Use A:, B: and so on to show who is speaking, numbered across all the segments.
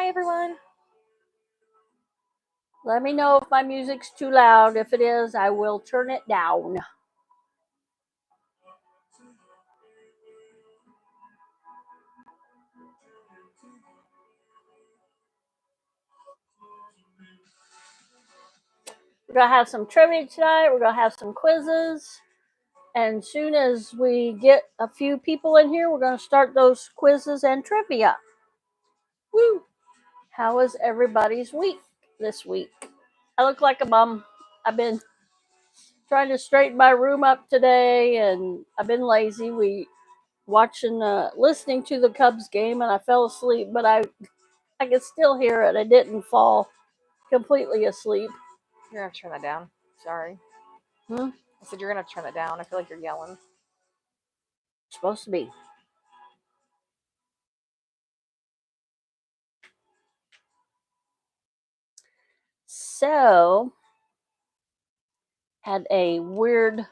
A: Hi, everyone.
B: Let me know if my music's too loud. If it is, I will turn it down. We're going to have some trivia tonight. We're going to have some quizzes. And soon as we get a few people in here, we're going to start those quizzes and trivia. Woo! How was everybody's week this week? I look like a bum. I've been trying to straighten my room up today, and I've been lazy. Listening to the Cubs game, and I fell asleep, but I could still hear it. I didn't fall completely asleep.
A: You're going to turn that down. Sorry.
B: I
A: said you're going to turn it down. I feel like you're yelling.
B: Supposed to be. So, had a weird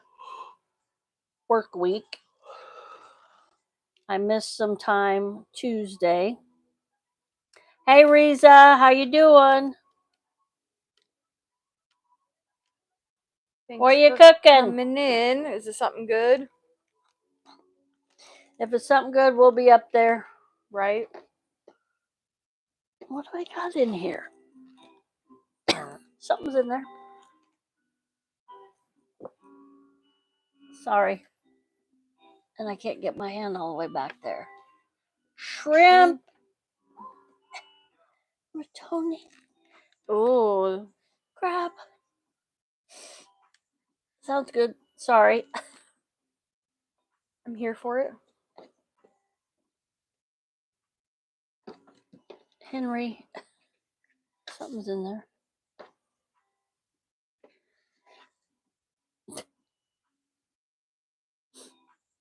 B: work week. I missed some time Tuesday. Hey, Riza, how you doing?
A: Thanks
B: what are you
A: for
B: cooking?
A: Coming in. Is this something good?
B: If it's something good, we'll be up there.
A: Right?
B: What do I got in here? Something's in there. Sorry. And I can't get my hand all the way back there. Shrimp. Rotoni.
A: Oh.
B: Crab. Sounds good. Sorry.
A: I'm here for it.
B: Henry. Something's in there.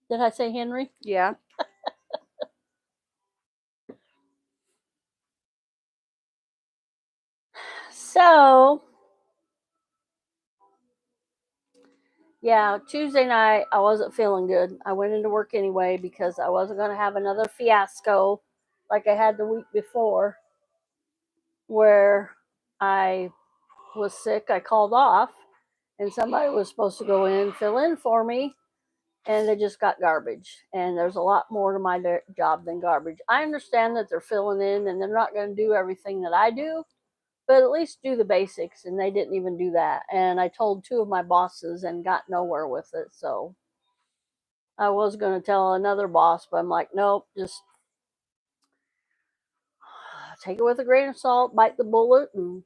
B: Did I say Henry?
A: Yeah.
B: So, yeah, Tuesday night, I wasn't feeling good. I went into work anyway because I wasn't going to have another fiasco like I had the week before where I was sick. I called off and somebody was supposed to go in, fill in for me, and they just got garbage. And there's a lot more to my job than garbage. I understand that they're filling in and they're not going to do everything that I do, but at least do the basics, and they didn't even do that. And I told two of my bosses and got nowhere with it. So I was going to tell another boss, but I'm like, nope, just take it with a grain of salt, bite the bullet. And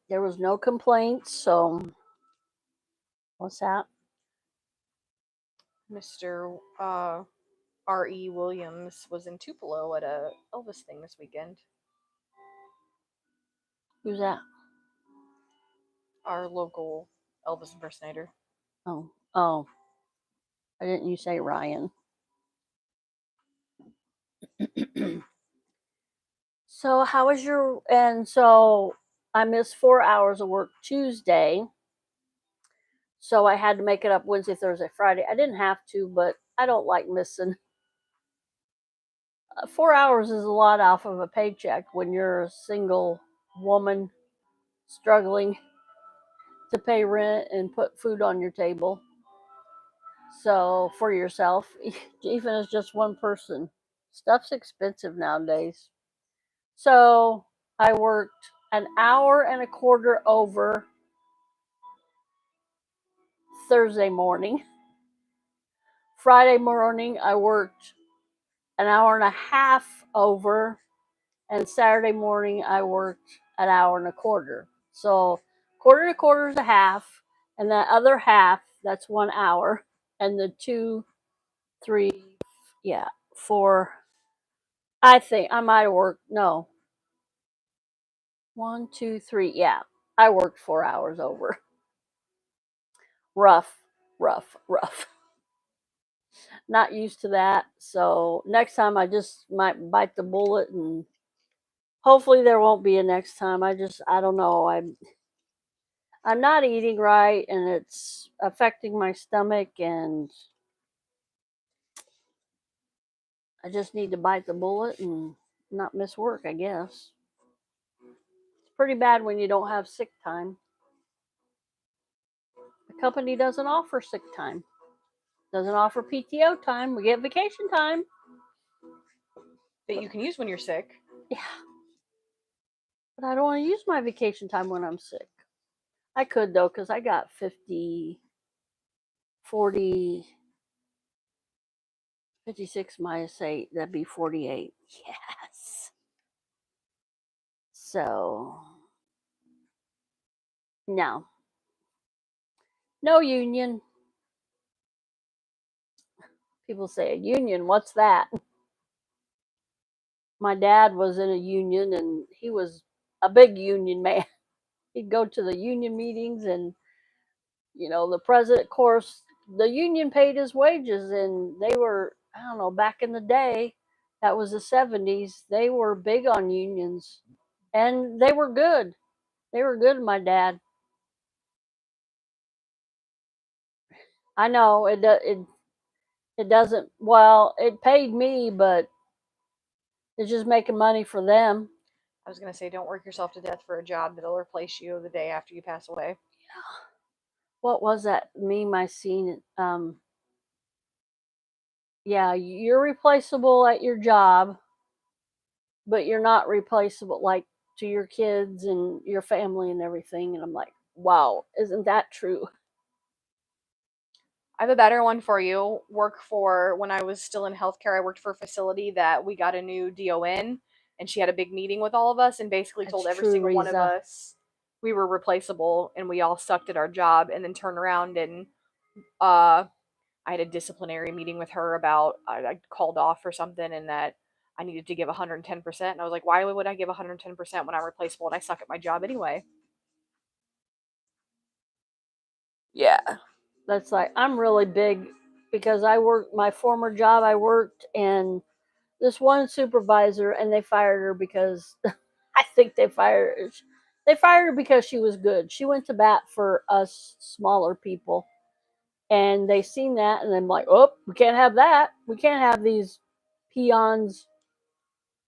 B: there was no complaints. So what's that?
A: Mr. R.E. Williams was in Tupelo at a Elvis thing this weekend.
B: Who's that?
A: Our local Elvis impersonator.
B: Oh, I didn't you say Ryan? So how was your? And so I missed 4 hours of work Tuesday. So I had to make it up Wednesday, Thursday, Friday. I didn't have to, but I don't like missing. 4 hours is a lot off of a paycheck when you're a single woman struggling to pay rent and put food on your table. So for yourself, even as just one person, stuff's expensive nowadays. So I worked an hour and a quarter over Thursday morning. Friday morning, I worked an hour and a half over, and Saturday morning, I worked an hour and a quarter. So quarter and a quarter is a half, and that other half, that's 1 hour, and the 2, 3, 4. I think I might have worked, no, 1, 2, 3, yeah, I worked 4 hours over. Rough. Not used to that. So next time I just might bite the bullet, and hopefully there won't be a next time. I don't know. I'm not eating right, and it's affecting my stomach, and I just need to bite the bullet and not miss work, I guess. It's pretty bad when you don't have sick time. The company doesn't offer sick time, doesn't offer PTO time. We get vacation time.
A: That you can use when you're sick.
B: Yeah. But I don't want to use my vacation time when I'm sick. I could, though, because I got 50, 40, 56 minus 8. That'd be 48. Yes. So, no. No union. People say, a union, what's that? My dad was in a union and he was a big union man. He'd go to the union meetings and, the president, of course, the union paid his wages and they were, I don't know, back in the day, that was the 70s, they were big on unions and they were good. They were good, my dad. I know it doesn't, well, it paid me, but it's just making money for them.
A: I was going to say, don't work yourself to death for a job that'll replace you the day after you pass away.
B: What was that meme I seen? Yeah, you're replaceable at your job, but you're not replaceable like to your kids and your family and everything. And I'm like, wow, isn't that true?
A: I have a better one for you. When I was still in healthcare, I worked for a facility that we got a new DON, and she had a big meeting with all of us and basically told
B: That's
A: every
B: true,
A: single one of
B: Riza.
A: us we were replaceable and we all sucked at our job, and then turned around and uh I had a disciplinary meeting with her about I called off for something and that I needed to give 110%. And I was like, why would I give 110% when I'm replaceable and I suck at my job anyway? Yeah.
B: That's like, I'm really big because I worked my former job, I worked, and this one supervisor, and they fired her because I think they fired her because she was good. She went to bat for us smaller people. And they seen that and I'm like, oh, we can't have that. We can't have these peons,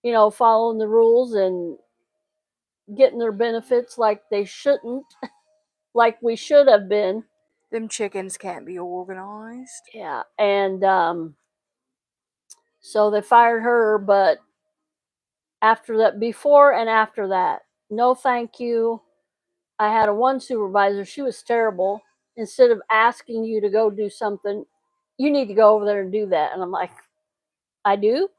B: following the rules and getting their benefits like they shouldn't, like we should have been.
A: Them chickens can't be organized.
B: Yeah. And so they fired her, but after that, before and after that, no thank you. I had a one supervisor, she was terrible. Instead of asking you to go do something, you need to go over there and do that. And I'm like, I do?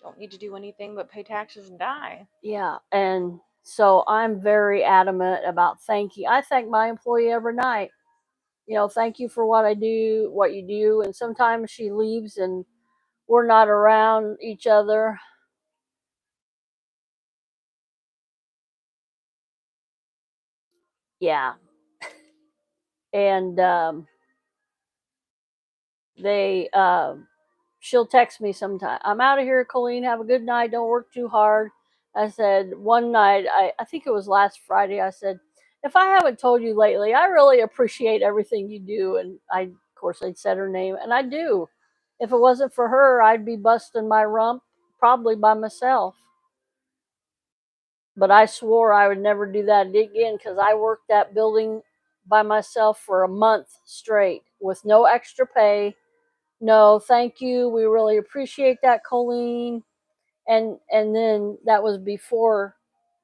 A: Don't need to do anything but pay taxes and die.
B: Yeah. And so I'm very adamant about thank you. I thank my employee every night. Thank you for what I do, what you do. And sometimes she leaves and we're not around each other. Yeah. And they she'll text me sometime. I'm out of here, Colleen. Have a good night. Don't work too hard. I said one night, I think it was last Friday, I said, if I haven't told you lately, I really appreciate everything you do. And of course, I'd said her name, and I do. If it wasn't for her, I'd be busting my rump probably by myself. But I swore I would never do that again because I worked that building by myself for a month straight with no extra pay. No, thank you. We really appreciate that, Colleen. And then that was before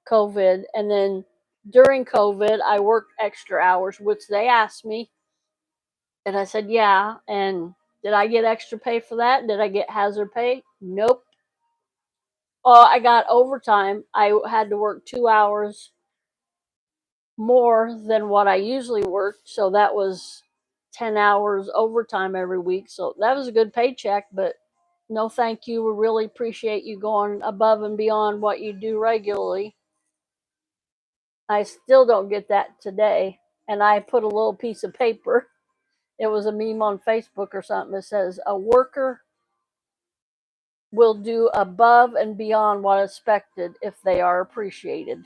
B: COVID. And then during COVID, I worked extra hours, which they asked me. And I said, yeah. And did I get extra pay for that? Did I get hazard pay? Nope. Oh, I got overtime. I had to work 2 hours more than what I usually worked. So that was 10 hours overtime every week. So that was a good paycheck, but no thank you. We really appreciate you going above and beyond what you do regularly. I still don't get that today. And I put a little piece of paper. It was a meme on Facebook or something that says, a worker will do above and beyond what is expected if they are appreciated.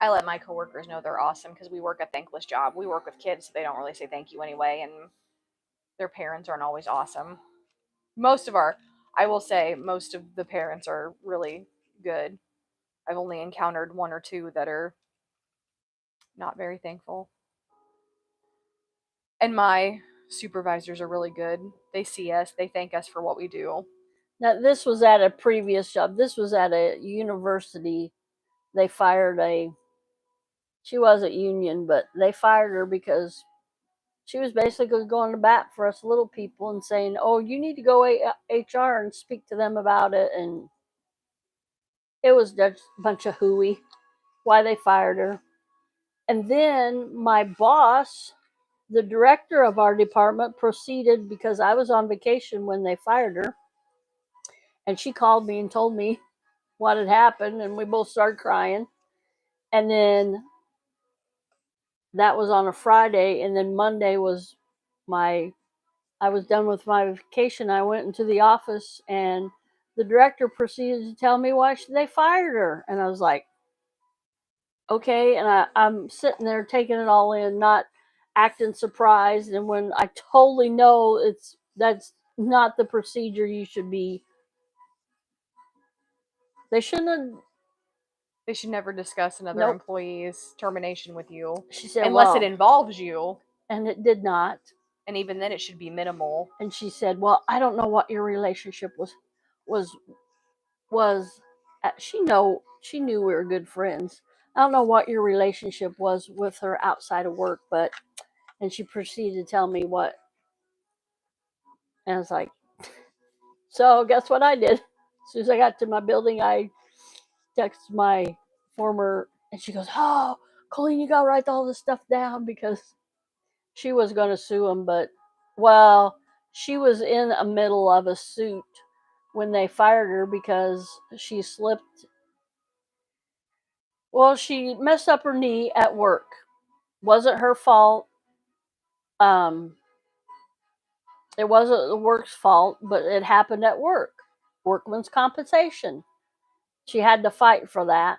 A: I let my coworkers know they're awesome because we work a thankless job. We work with kids, so they don't really say thank you anyway. And their parents aren't always awesome. I will say, most of the parents are really good. I've only encountered one or two that are not very thankful. And my supervisors are really good. They see us, they thank us for what we do.
B: Now, this was at a previous job. This was at a university. They fired she wasn't union, but they fired her because she was basically going to bat for us little people and saying, "Oh, you need to go HR and speak to them about it." And it was just a bunch of hooey. Why they fired her. And then my boss, the director of our department, proceeded because I was on vacation when they fired her. And she called me and told me what had happened, and we both started crying. And then that was on a Friday, and then Monday was I was done with my vacation. I went into the office, and the director proceeded to tell me why they fired her. And I was like, okay. And I'm sitting there taking it all in, not acting surprised. And when I totally know that's not the procedure you should be, they shouldn't have.
A: They should never discuss another
B: Nope.
A: employee's termination with you.
B: She said,
A: unless
B: well,
A: it involves you.
B: And it did not.
A: And even then, it should be minimal.
B: And she said, well, I don't know what your relationship was. She knew we were good friends. I don't know what your relationship was with her outside of work, but, and she proceeded to tell me what. And I was like, so guess what I did? As soon as I got to my building, I texted my former, and she goes, oh, Colleen, you got to write all this stuff down, because she was going to sue him. But, well, she was in the middle of a suit when they fired her because she slipped. Well, she messed up her knee at work. Wasn't her fault. It wasn't the work's fault, but it happened at work. Workman's compensation. She had to fight for that.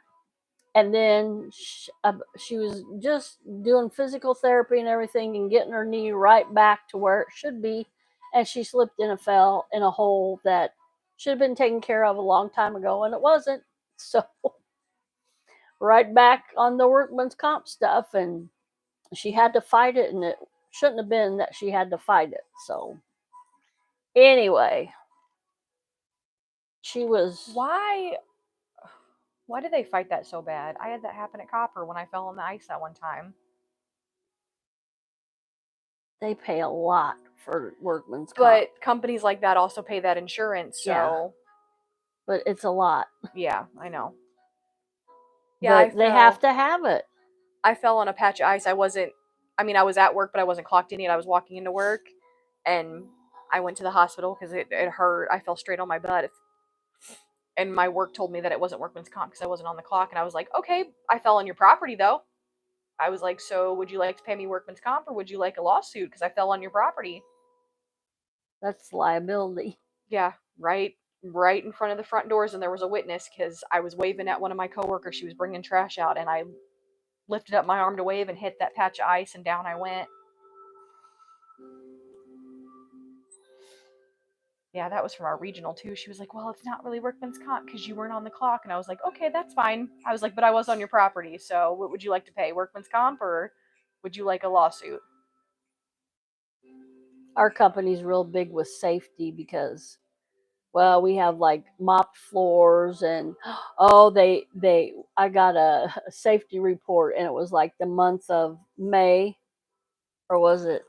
B: And then she was just doing physical therapy and everything and getting her knee right back to where it should be. And she slipped and fell in a hole that should have been taken care of a long time ago, and it wasn't. So right back on the workman's comp stuff, and she had to fight it, and it shouldn't have been that she had to fight it. So anyway, she was.
A: Why did they fight that so bad? I had that happen at Copper when I fell on the ice that one time.
B: They pay a lot for workman's comp.
A: But companies like that also pay that insurance, so.
B: Yeah. But it's a lot.
A: Yeah, I know.
B: Yeah, but they have to have it.
A: I fell on a patch of ice. I was at work, but I wasn't clocked in yet. I was walking into work, and I went to the hospital because it hurt. I fell straight on my butt. And my work told me that it wasn't workman's comp because I wasn't on the clock. And I was like, okay, I fell on your property, though. I was like, so would you like to pay me workman's comp, or would you like a lawsuit because I fell on your property?
B: That's liability.
A: Yeah, right in front of the front doors, and there was a witness because I was waving at one of my coworkers. She was bringing trash out, and I lifted up my arm to wave and hit that patch of ice, and down I went. Yeah, that was from our regional too. She was like, well, it's not really workman's comp because you weren't on the clock. And I was like, okay, that's fine. I was like, but I was on your property, so what would you like to pay? Workman's comp, or would you like a lawsuit?
B: Our company's real big with safety because, well, we have like mopped floors, and I got a safety report, and it was like the month of May, or was it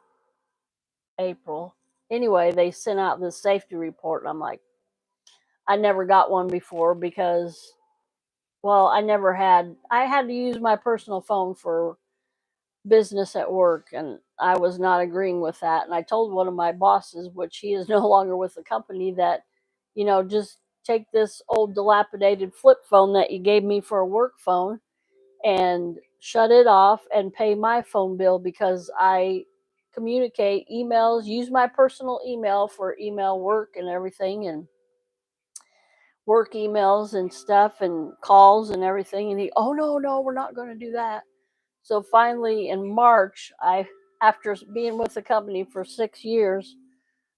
B: April? Anyway, they sent out the safety report, and I'm like, I never got one before because, well, I had to use my personal phone for business at work, and I was not agreeing with that. And I told one of my bosses, which he is no longer with the company, that, just take this old dilapidated flip phone that you gave me for a work phone and shut it off and pay my phone bill, because I communicate emails, use my personal email for email work and everything, and work emails and stuff and calls and everything. And he, oh, no, we're not going to do that. So finally in March, I after being with the company for 6 years,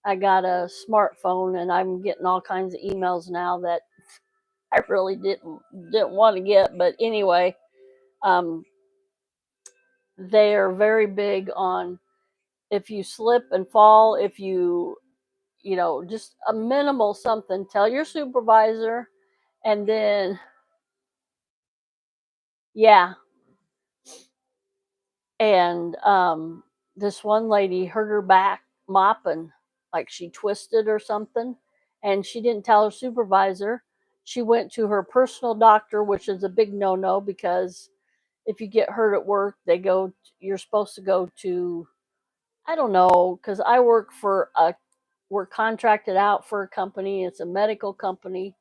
B: I got a smartphone and I'm getting all kinds of emails now that I really didn't want to get. But anyway, um, they are very big on if you slip and fall, if just a minimal something, tell your supervisor. And then, yeah. And this one lady hurt her back mopping, like she twisted or something. And she didn't tell her supervisor. She went to her personal doctor, which is a big no no because if you get hurt at work, you're supposed to go to, I don't know, because we're contracted out for a company. It's a medical company.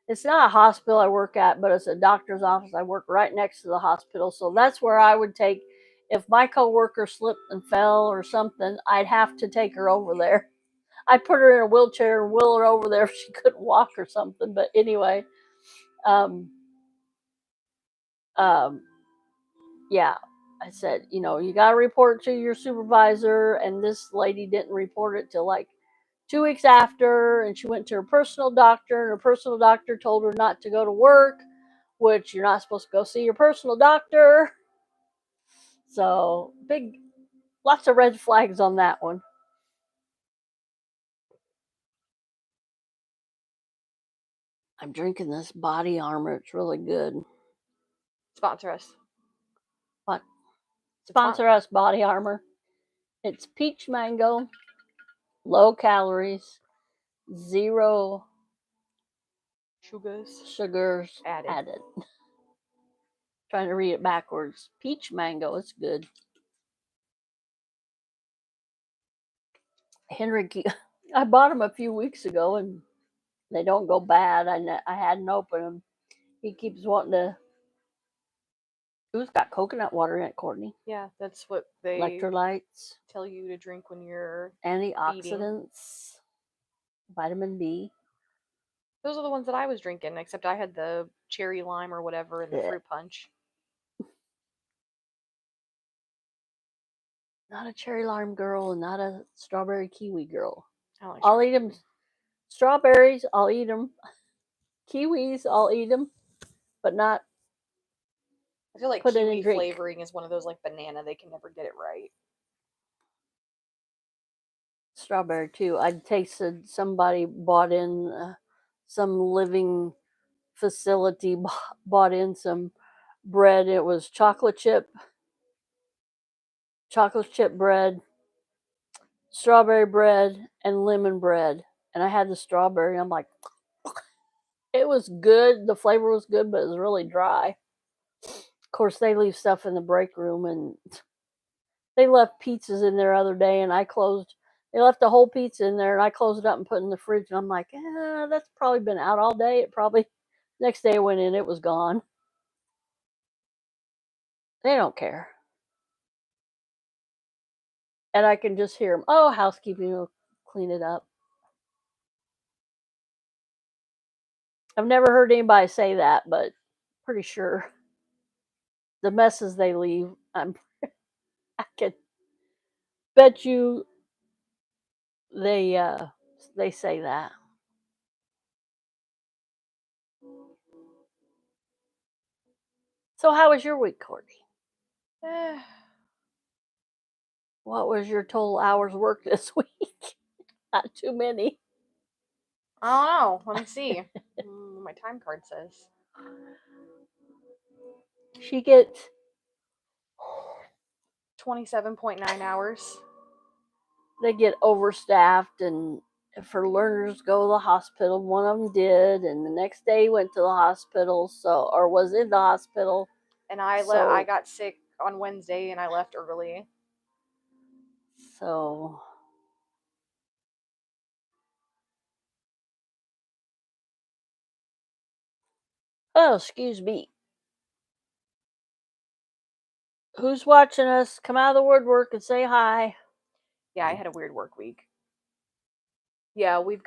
B: It's not a hospital I work at, but it's a doctor's office. I work right next to the hospital. So that's where I would take, if my coworker slipped and fell or something, I'd have to take her over there. I'd put her in a wheelchair and wheel her over there if she couldn't walk or something. But anyway, um, um, yeah, I said, you got to report to your supervisor. And this lady didn't report it till like 2 weeks after. And she went to her personal doctor, and her personal doctor told her not to go to work, which you're not supposed to go see your personal doctor. So lots of red flags on that one. I'm drinking this body armor. It's really good.
A: Sponsor us.
B: What? Sponsor us, body armor. It's peach mango, low calories, 0 sugars added. Trying to read it backwards. Peach mango, it's good. Henry, I bought them a few weeks ago and they don't go bad. I hadn't opened them. He keeps wanting to. Who's got coconut water in it, Courtney?
A: Yeah, that's what they
B: electrolytes
A: tell you to drink when you're
B: antioxidants, vitamin B.
A: Those are the ones that I was drinking, except I had the cherry lime or whatever and the fruit punch.
B: Not a cherry lime girl and not a strawberry kiwi girl.
A: Like
B: I'll eat them. Strawberries, I'll eat them. Kiwis, I'll eat them, but not.
A: I feel like kiwi flavoring is one of those like banana. They can never get it right.
B: Strawberry too. I tasted somebody bought in some living facility bought in some bread. It was chocolate chip bread, strawberry bread, and lemon bread. And I had the strawberry. I'm like, it was good. The flavor was good, but it was really dry. Of course, they leave stuff in the break room, and they left pizzas in there the other day, and they left a whole pizza in there, and I closed it up and put it in the fridge, and I'm like, that's probably been out all day. Next day I went in, it was gone. They don't care. And I can just hear them, oh, housekeeping will clean it up. I've never heard anybody say that, but pretty sure the messes they leave, I can bet you they say that. So how was your week, Courtney? What was your total hours work this week? Not too many.
A: I don't know. Let me see. My time card says
B: she gets
A: 27.9 hours.
B: They get overstaffed, and if her learners go to the hospital, one of them did, and the next day went to the hospital, or was in the hospital.
A: And I got sick on Wednesday, and I left early.
B: So oh, excuse me. Who's watching us? Come out of the woodwork and say hi.
A: Yeah, I had a weird work week. Yeah, we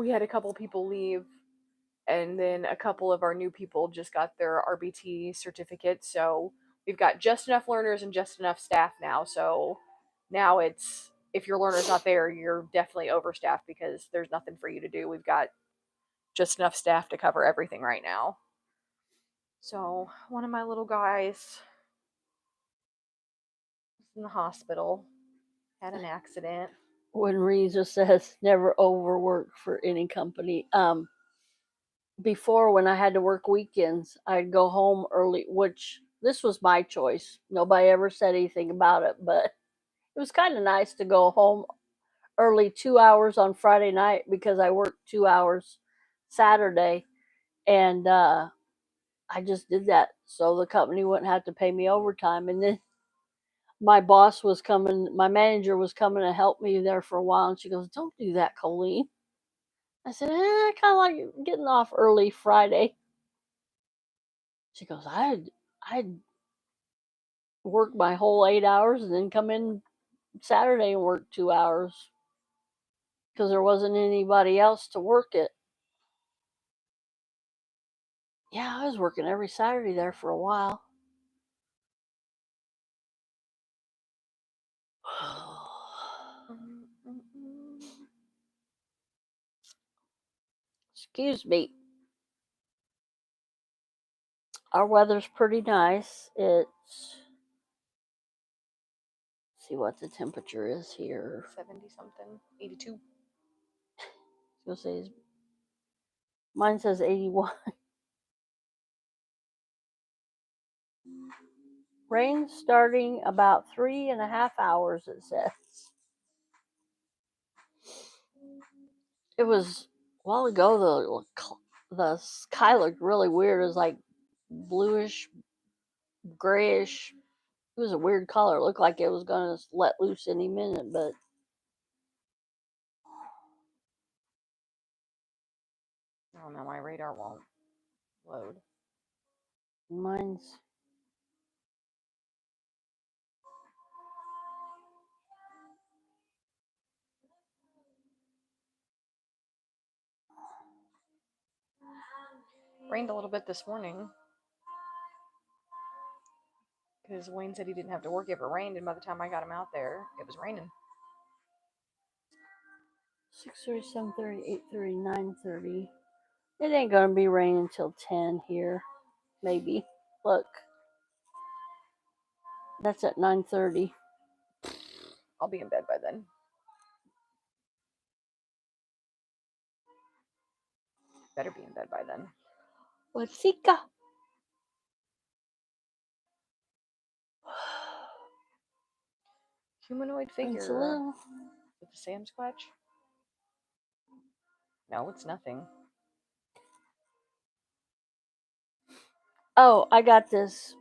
A: had a couple people leave, and then a couple of our new people just got their RBT certificate. So we've got just enough learners and just enough staff now. So Now it's, if your learner's not there, you're definitely overstaffed because there's nothing for you to do. We've got just enough staff to cover everything right now. So one of my little guys was in the hospital, had an accident.
B: When Reza says never overwork for any company. Before, when I had to work weekends, I'd go home early, which this was my choice. Nobody ever said anything about it, but it was kind of nice to go home early 2 hours on Friday night because I worked 2 hours Saturday, and I just did that so the company wouldn't have to pay me overtime. And then my boss was coming, my manager was coming to help me there for a while, and she goes, "Don't do that, Colleen." I said, I kind of like getting off early Friday. She goes, I'd work my whole 8 hours and then come in Saturday and work 2 hours because there wasn't anybody else to work it. Yeah, I was working every Saturday there for a while. Excuse me. Our weather's pretty nice. It's, see what the temperature is here.
A: 70 something, 82.
B: You'll say mine says 81. Rain starting about 3.5 hours, it says. It was a while ago, the sky looked really weird. It was like bluish, grayish. It was a weird color. It looked like it was going to let loose any minute, but
A: I don't know, my radar won't load.
B: mine's.
A: Rained a little bit this morning because Wayne said he didn't have to work if it rained, and by the time I got him out there, it was raining.
B: 6:30, 7:30, 8:30, 9:30. It ain't gonna be raining until 10 here, maybe. Look, that's at 9:30.
A: I'll be in bed by then. Better be in bed by then.
B: Wasika.
A: Humanoid figure
B: It's a little.
A: with the Sasquatch. No, it's nothing.
B: Oh, I got this.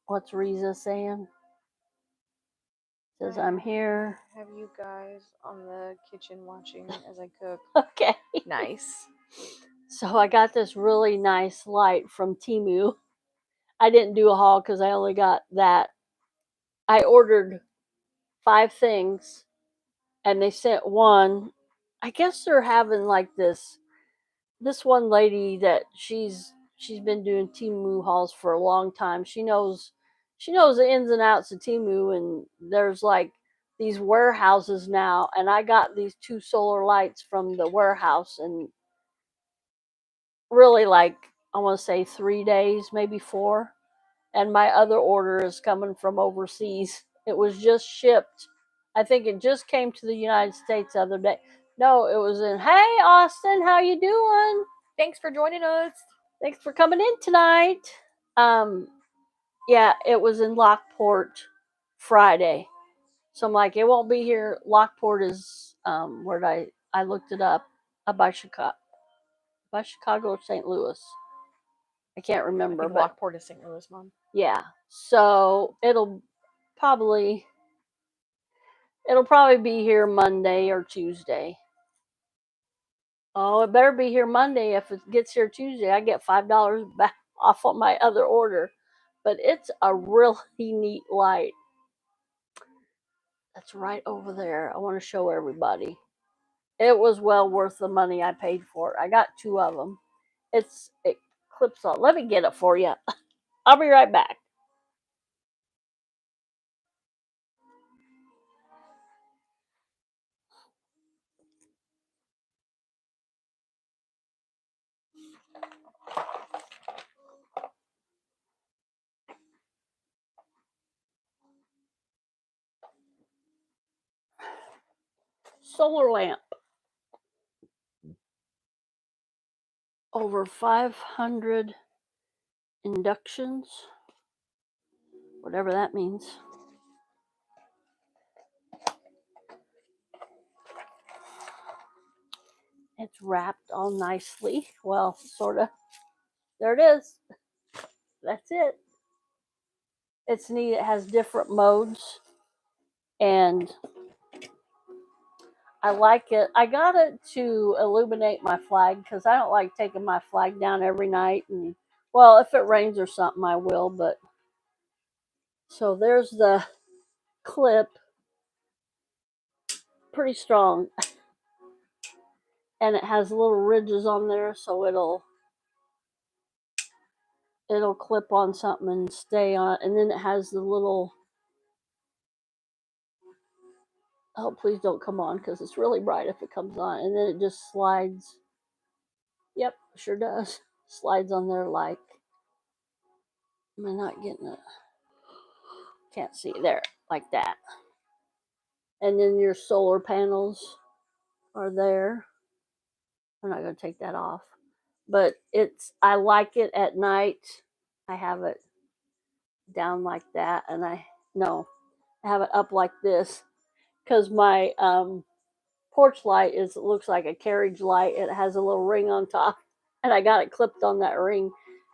B: What's Reza saying? Says I'm here.
A: Have you guys on the kitchen watching as I cook.
B: Okay.
A: Nice.
B: So I got this really nice light from Temu. I didn't do a haul because I only got that. I ordered 5 things and they sent one. I guess they're having like this one lady that she's been doing Temu hauls for a long time. She knows the ins and outs of Temu, and there's like these warehouses now, and I got these 2 solar lights from the warehouse, and really, like, I want to say 3 days, maybe 4. And my other order is coming from overseas. It was just shipped. I think it just came to the United States the other day. No, it was in, hey, Austin, how you doing?
A: Thanks for joining us.
B: Thanks for coming in tonight. Yeah, it was in Lockport Friday. So I'm like, it won't be here. Lockport is where I looked it up by Chicago or St. Louis. I can't remember, but
A: Lockport is St. Louis, Mom.
B: Yeah. So it'll probably be here Monday or Tuesday. Oh, it better be here Monday. If it gets here Tuesday, I get $5 back off on my other order. But it's a really neat light. That's right over there. I want to show everybody. It was well worth the money I paid for it. I got 2 of them. It clips on. Let me get it for you. I'll be right back. solar lamp. Over 500 inductions, whatever that means. It's wrapped all nicely. Well, sort of. There it is. That's it. It's neat. It has different modes. And I like it. I got it to illuminate my flag because I don't like taking my flag down every night. And well, if it rains or something, I will. But so there's the clip. Pretty strong. And it has little ridges on there, so it'll clip on something and stay on. And then it has the little, oh, please don't come on because it's really bright if it comes on. And then it just slides. Yep, sure does. Slides on there like, am I not getting it? Can't see there, like that. And then your solar panels are there. I'm not going to take that off. But I like it at night. I have it down like that, and I have it up like this because my porch light looks like a carriage light. It has a little ring on top, and I got it clipped on that ring.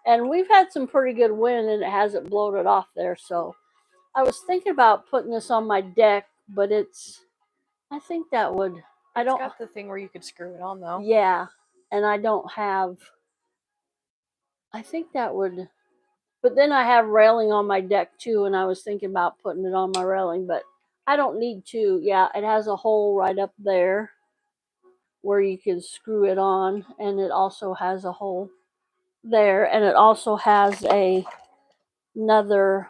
B: And we've had some pretty good wind, and it hasn't blown it off there. So I was thinking about putting this on my deck, but I think that would. I don't.
A: It's got the thing where you could screw it on, though.
B: Yeah, and I don't have. I think that would. But then I have railing on my deck too, and I was thinking about putting it on my railing, but I don't need to. Yeah, it has a hole right up there where you can screw it on, and it also has a hole there, and it also has another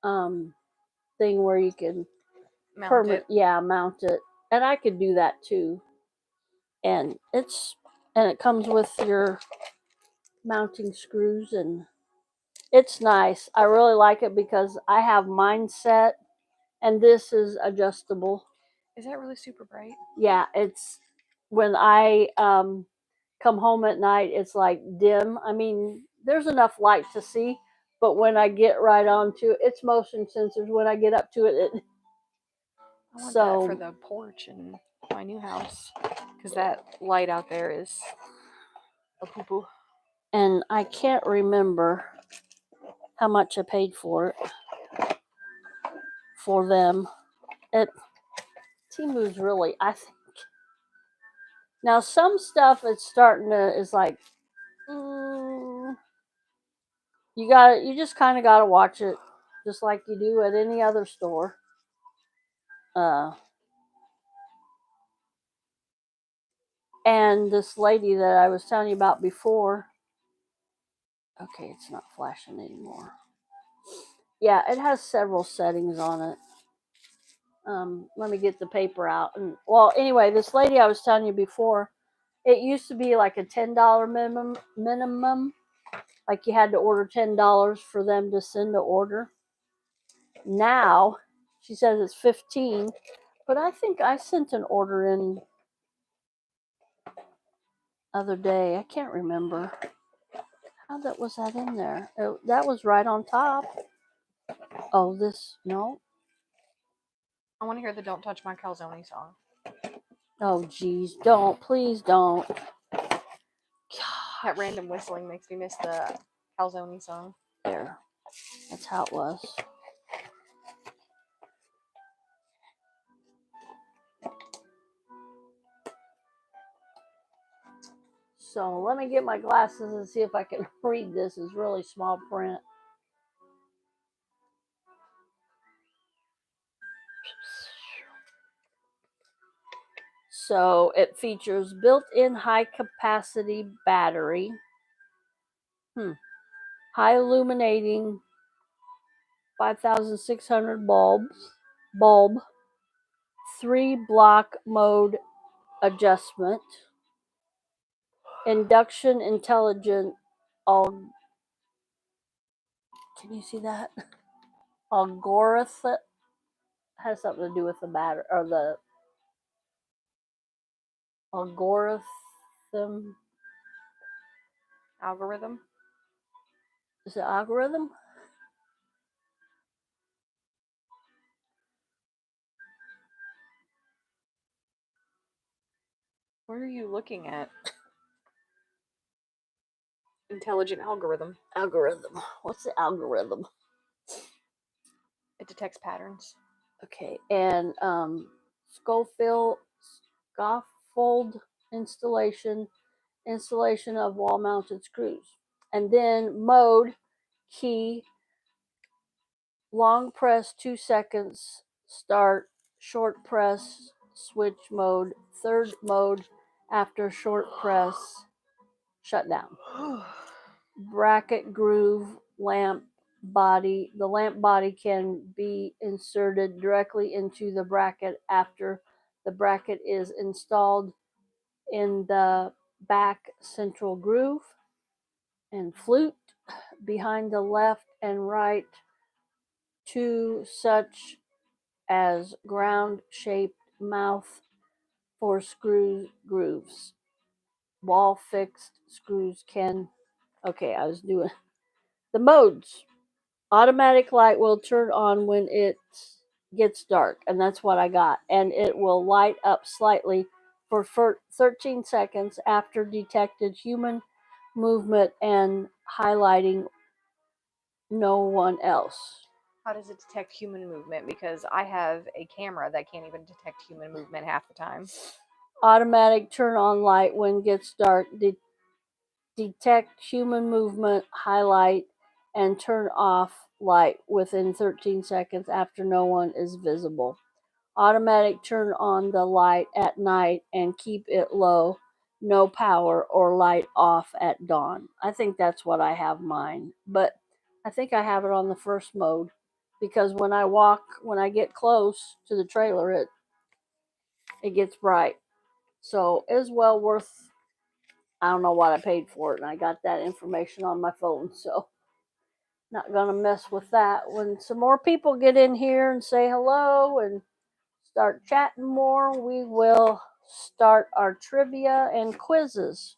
B: thing where you can
A: Mount it.
B: mount it, and I could do that too. And it comes with your mounting screws, and it's nice. I really like it because I have mine set, and this is adjustable.
A: Is that really super bright?
B: Yeah, it's when I come home at night, it's like dim. I mean, there's enough light to see, but when I get right onto it, it's motion sensors. When I get up to it,
A: I want that for the porch in my new house because that light out there is a poo-poo.
B: And I can't remember how much I paid for it for them. Timu's really, I think. Now some stuff it's starting to is like, you just kind of got to watch it, just like you do at any other store. And this lady that I was telling you about before. Okay, it's not flashing anymore. Yeah, it has several settings on it. Let me get the paper out. And well, anyway, this lady I was telling you before, it used to be like a $10 minimum. Like you had to order $10 for them to send an order. Now, she says it's $15, but I think I sent an order in other day. I can't remember. How was that in there? That was right on top. Oh, no.
A: I want to hear the "Don't Touch My Calzone" song.
B: Oh, geez, please don't.
A: That random whistling makes me miss the calzone song.
B: There, that's how it was. So let me get my glasses and see if I can read this. It's really small print. So it features built-in high-capacity battery, high illuminating 5,600 bulb, 3-block mode adjustment, induction intelligent. Can you see that? Algorithm has something to do with the battery or the algorithm.
A: Algorithm?
B: Is it algorithm?
A: What are you looking at? Intelligent algorithm.
B: Algorithm. What's the algorithm?
A: It detects patterns.
B: Okay, and scaffold installation of wall-mounted screws, and then mode key, long press 2 seconds, start, short press, switch mode, third mode after short press, shut down. Bracket groove lamp body. The lamp body can be inserted directly into the bracket after the bracket is installed in the back central groove. And flute behind the left and right, two such as ground shaped mouth for screw grooves. Wall fixed screws can. Okay, I was doing the modes. Automatic light will turn on when it gets dark, and that's what I got. And it will light up slightly for 13 seconds after detected human movement and highlighting no one else.
A: How does it detect human movement? Because I have a camera that can't even detect human movement half the time.
B: Automatic turn on light when gets dark. Detect human movement, highlight, and turn off light within 13 seconds after no one is visible. Automatic turn on the light at night and keep it low, no power or light off at dawn. I think that's what I have mine, but I think I have it on the first mode because when I get close to the trailer, it gets bright. So it's well worth. I don't know what I paid for it, and I got that information on my phone, so not gonna mess with that. When some more people get in here and say hello and start chatting more, we will start our trivia and quizzes.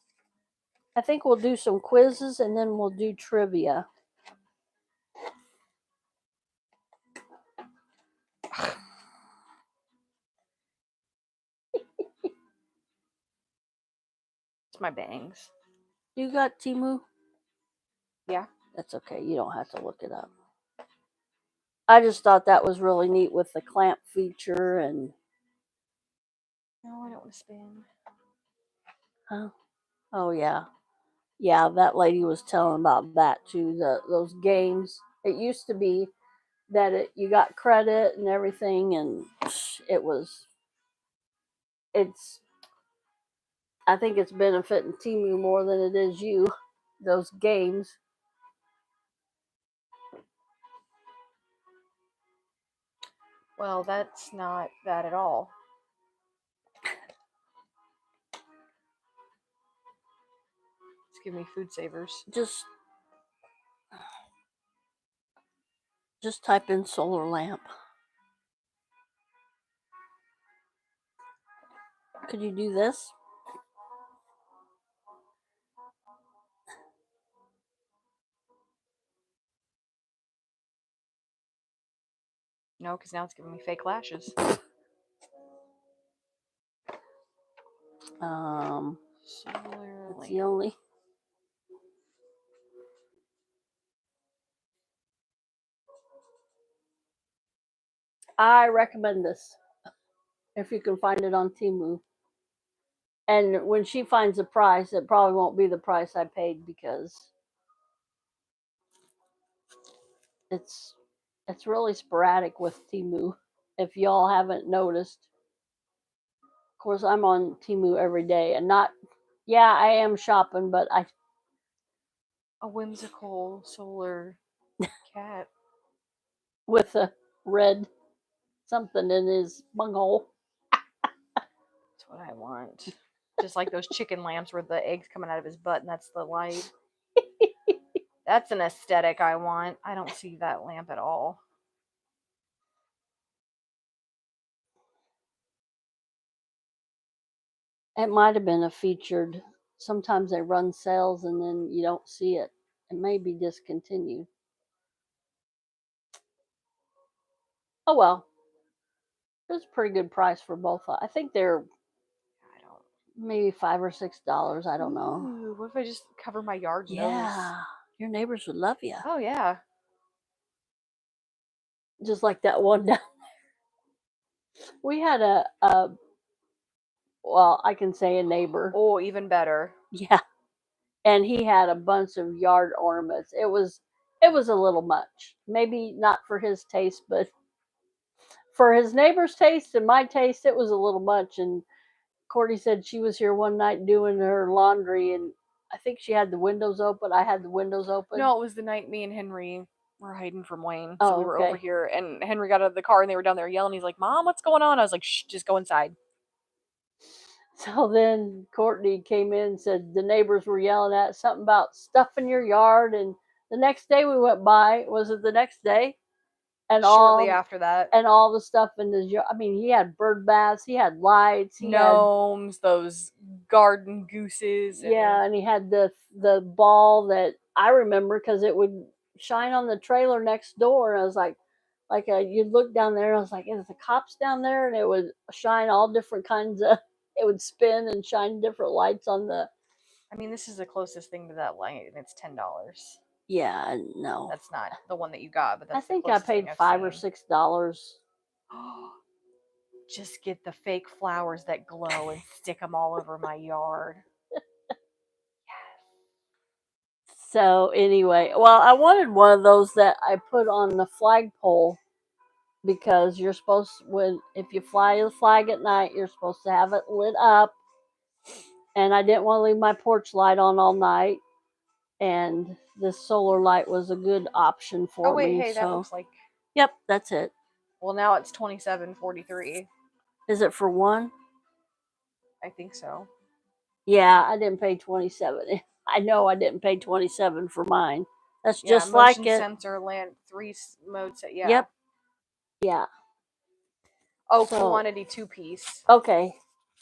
B: I think we'll do some quizzes and then we'll do trivia.
A: It's my bangs.
B: You got Timu?
A: Yeah.
B: That's okay. You don't have to look it up. I just thought that was really neat with the clamp feature and.
A: No, I don't want to spin.
B: Huh? Oh yeah, yeah. That lady was telling about that too. Those games. It used to be that you got credit and everything, and it's. I think it's benefiting Timu more than it is you. Those games.
A: Well, that's not bad at all. Just give me food savers.
B: Just type in solar lamp. Could you do this?
A: No, because now it's giving me fake lashes. Solar
B: It's the only. I recommend this if you can find it on Temu. And when she finds the price, it probably won't be the price I paid because it's really sporadic with Temu. If y'all haven't noticed, of course I'm on Temu every day, and not. Yeah, I am shopping, but
A: a whimsical solar cat
B: with a red something in his bunghole.
A: That's what I want. Just like those chicken lamps where the eggs coming out of his butt and that's the light. That's an aesthetic I want. I don't see that lamp at all.
B: It might have been a featured. Sometimes they run sales and then you don't see it. It may be discontinued. Oh well, it was a pretty good price for both. I think they're
A: I don't.
B: maybe $5 or $6. I don't know.
A: Ooh, what if I just cover my yard in those?
B: Yeah, your neighbors would love you.
A: Oh yeah.
B: Just like that one down. We had a well, I can say a neighbor.
A: Oh, even better.
B: Yeah, and he had a bunch of yard ornaments. It was a little much. Maybe not for his taste, but for his neighbor's taste and my taste, it was a little much. And Courtney said she was here one night doing her laundry, and I think she had the windows open. I had the windows open.
A: No, it was the night me and Henry were hiding from Wayne.
B: Oh,
A: So we were over
B: okay.
A: here, and Henry got out of the car, and they were down there yelling. He's like, "Mom, what's going on?" I was like, "Shh, just go inside."
B: So then Courtney came in and said the neighbors were yelling at something about stuff in your yard. And the next day we went by, was it the next day? And
A: Shortly after that,
B: all the stuff in his yard. I mean, he had bird baths, he had lights, he
A: gnomes, those garden gooses.
B: had and he had the ball that I remember because it would shine on the trailer next door. And I was like you'd look down there, and I was like, is the cops down there? And it would shine all different kinds of. It would spin and shine different lights on the.
A: I mean, this is the closest thing to that light, and it's $10.
B: Yeah, no.
A: That's not the one that you got, but that's
B: I think
A: the
B: I
A: closest
B: paid
A: thing I've
B: $5 or
A: seen.
B: $6.
A: Just get the fake flowers that glow and stick them all over my yard.
B: So anyway, well, I wanted one of those that I put on the flagpole because you're supposed if you fly the flag at night, you're supposed to have it lit up. And I didn't want to leave my porch light on all night, and this solar light was a good option for me.
A: Oh wait, hey, that looks like.
B: Yep, that's it.
A: Well, now it's $27.43.
B: Is it for one?
A: I think so.
B: Yeah, I didn't pay 27. I know I didn't pay 27 for mine. That's
A: Yeah,
B: just like
A: motion
B: it.
A: sensor, land 3 mode set. Yeah.
B: Yep. Yeah.
A: Oh, quantity 2-piece.
B: Okay,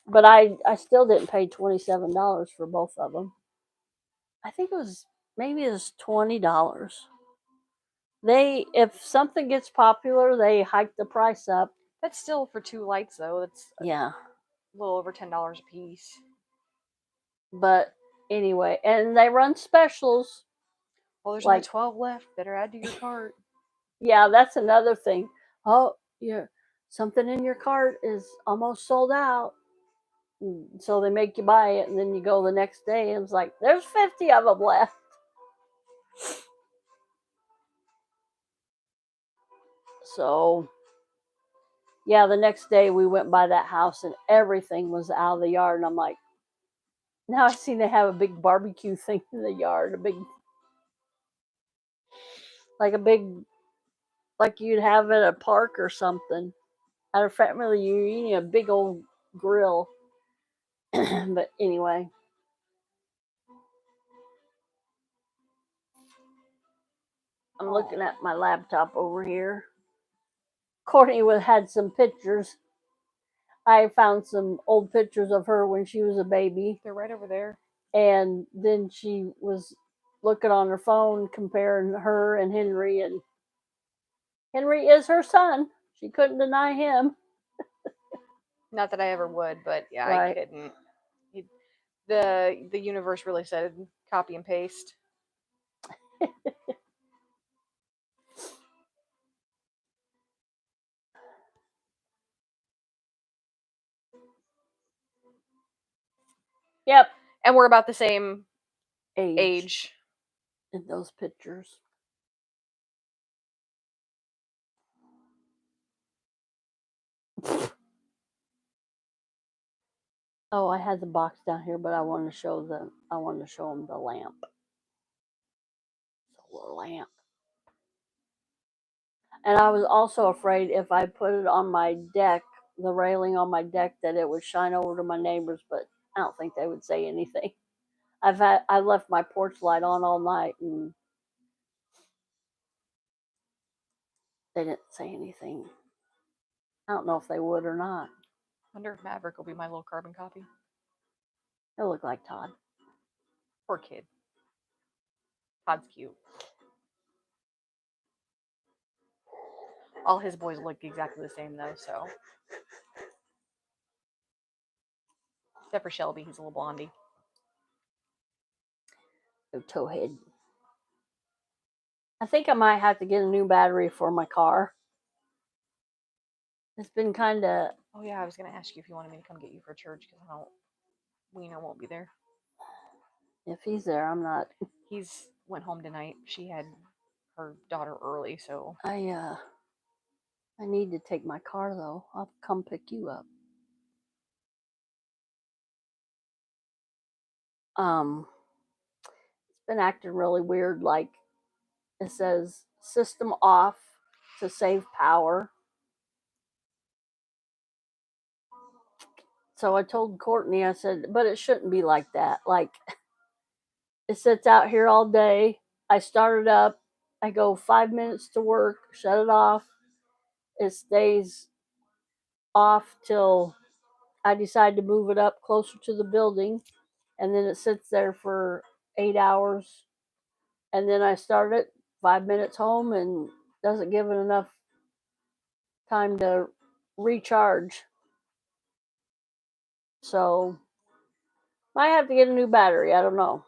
B: but I still didn't pay $27 for both of them. I think it was $20. They, if something gets popular, they hike the price up.
A: That's still for 2 lights though. That's
B: Yeah.
A: a little over $10 a piece.
B: But anyway, and they run specials.
A: Well, there's only 12 left. Better add to your cart.
B: Yeah, that's another thing. Oh, something in your cart is almost sold out. So they make you buy it, and then you go the next day, and it's like, there's 50 of them left. So, yeah, the next day we went by that house, and everything was out of the yard. And I'm like, now I see they have a big barbecue thing in the yard, like you'd have at a park or something. At a family reunion, a big old grill. But anyway. I'm looking at my laptop over here. Courtney had some pictures. I found some old pictures of her when she was a baby.
A: They're right over there.
B: And then she was looking on her phone, comparing her and Henry. And Henry is her son. She couldn't deny him.
A: Not that I ever would, but yeah,
B: Right.
A: I couldn't. The universe really said copy and paste.
B: Yep.
A: And we're about the same
B: age in those pictures. Oh, I had the box down here, but I wanted to show them the lamp. Solar lamp. And I was also afraid if I put it on my deck, the railing on my deck, that it would shine over to my neighbors, but I don't think they would say anything. I left my porch light on all night, and they didn't say anything. I don't know if they would or not.
A: Wonder if Maverick will be my little carbon copy.
B: He'll look like Todd.
A: Poor kid. Todd's cute. All his boys look exactly the same though, so. Except for Shelby, he's a little blondie.
B: Oh, towhead. I think I might have to get a new battery for my car. It's been kind of...
A: Oh yeah, I was gonna ask you if you wanted me to come get you for church because Wiener won't be there.
B: If he's there, I'm not.
A: He's went home tonight. She had her daughter early, so.
B: I need to take my car though. I'll come pick you up. It's been acting really weird. Like it says system off to save power. So I told Courtney, I said, but it shouldn't be like that. Like it sits out here all day. I start it up. I go 5 minutes to work, shut it off. It stays off till I decide to move it up closer to the building. And then it sits there for 8 hours. And then I start it 5 minutes home and doesn't give it enough time to recharge. So might have to get a new battery. I don't know.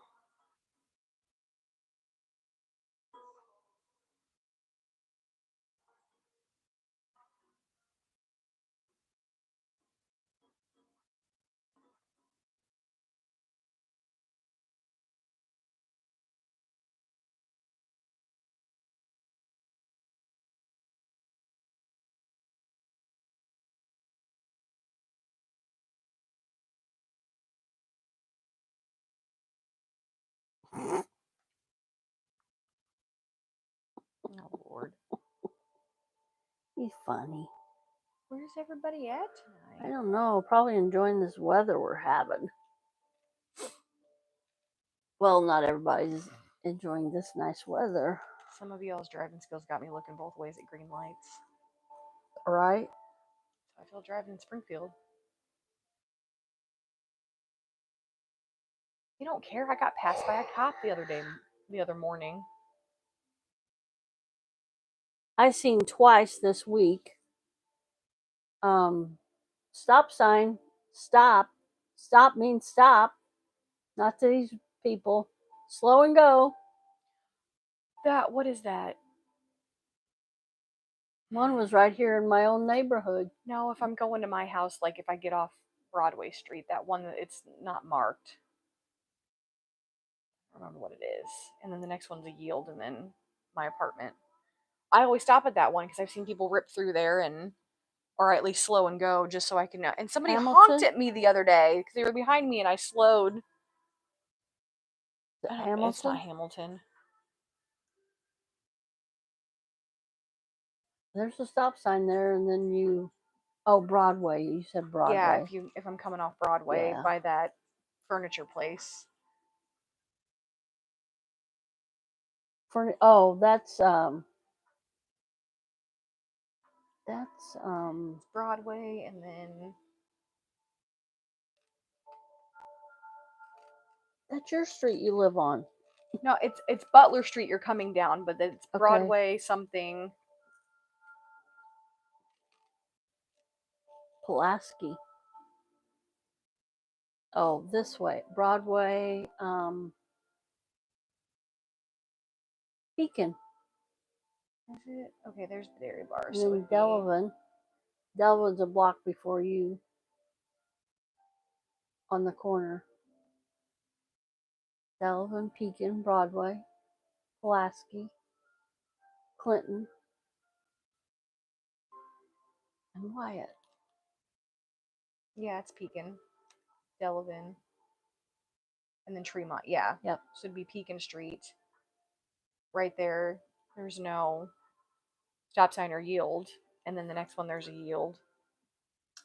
A: Oh Lord.
B: He's funny.
A: Where's everybody at tonight?
B: I don't know. Probably enjoying this weather we're having. Well, not everybody's enjoying this nice weather.
A: Some of y'all's driving skills got me looking both ways at green lights.
B: Right?
A: So I feel driving in Springfield. You don't care. I got passed by a cop the other morning.
B: I seen twice this week. Stop sign. Stop. Stop means stop. Not to these people. Slow and go.
A: What is that?
B: One was right here in my own neighborhood.
A: No, if I'm going to my house, like if I get off Broadway Street, that one, it's not marked. I don't remember what it is. And then the next one's a yield, and then my apartment. I always stop at that one because I've seen people rip through there or at least slow and go just so I can know. And somebody honked at me the other day because they were behind me and I slowed.
B: Hamilton?
A: It's not Hamilton.
B: There's a stop sign there, and then you... Oh, Broadway. You said Broadway.
A: Yeah, if I'm coming off Broadway by that furniture place.
B: That's
A: Broadway, and then
B: that's your street you live on.
A: No, it's Butler Street you're coming down, but it's Broadway something.
B: Pulaski. Oh, this way. Broadway, Beacon.
A: Is it? Okay, there's the Dairy Bar.
B: And then Delavan. Delavan's a block before you. On the corner. Delavan, Pekin, Broadway, Pulaski, Clinton, and Wyatt.
A: Yeah, it's Pekin, Delavan, and then Tremont. Yeah.
B: Yep.
A: Should be Pekin Street. Right there. There's no stop sign or yield. And then the next one, there's a yield.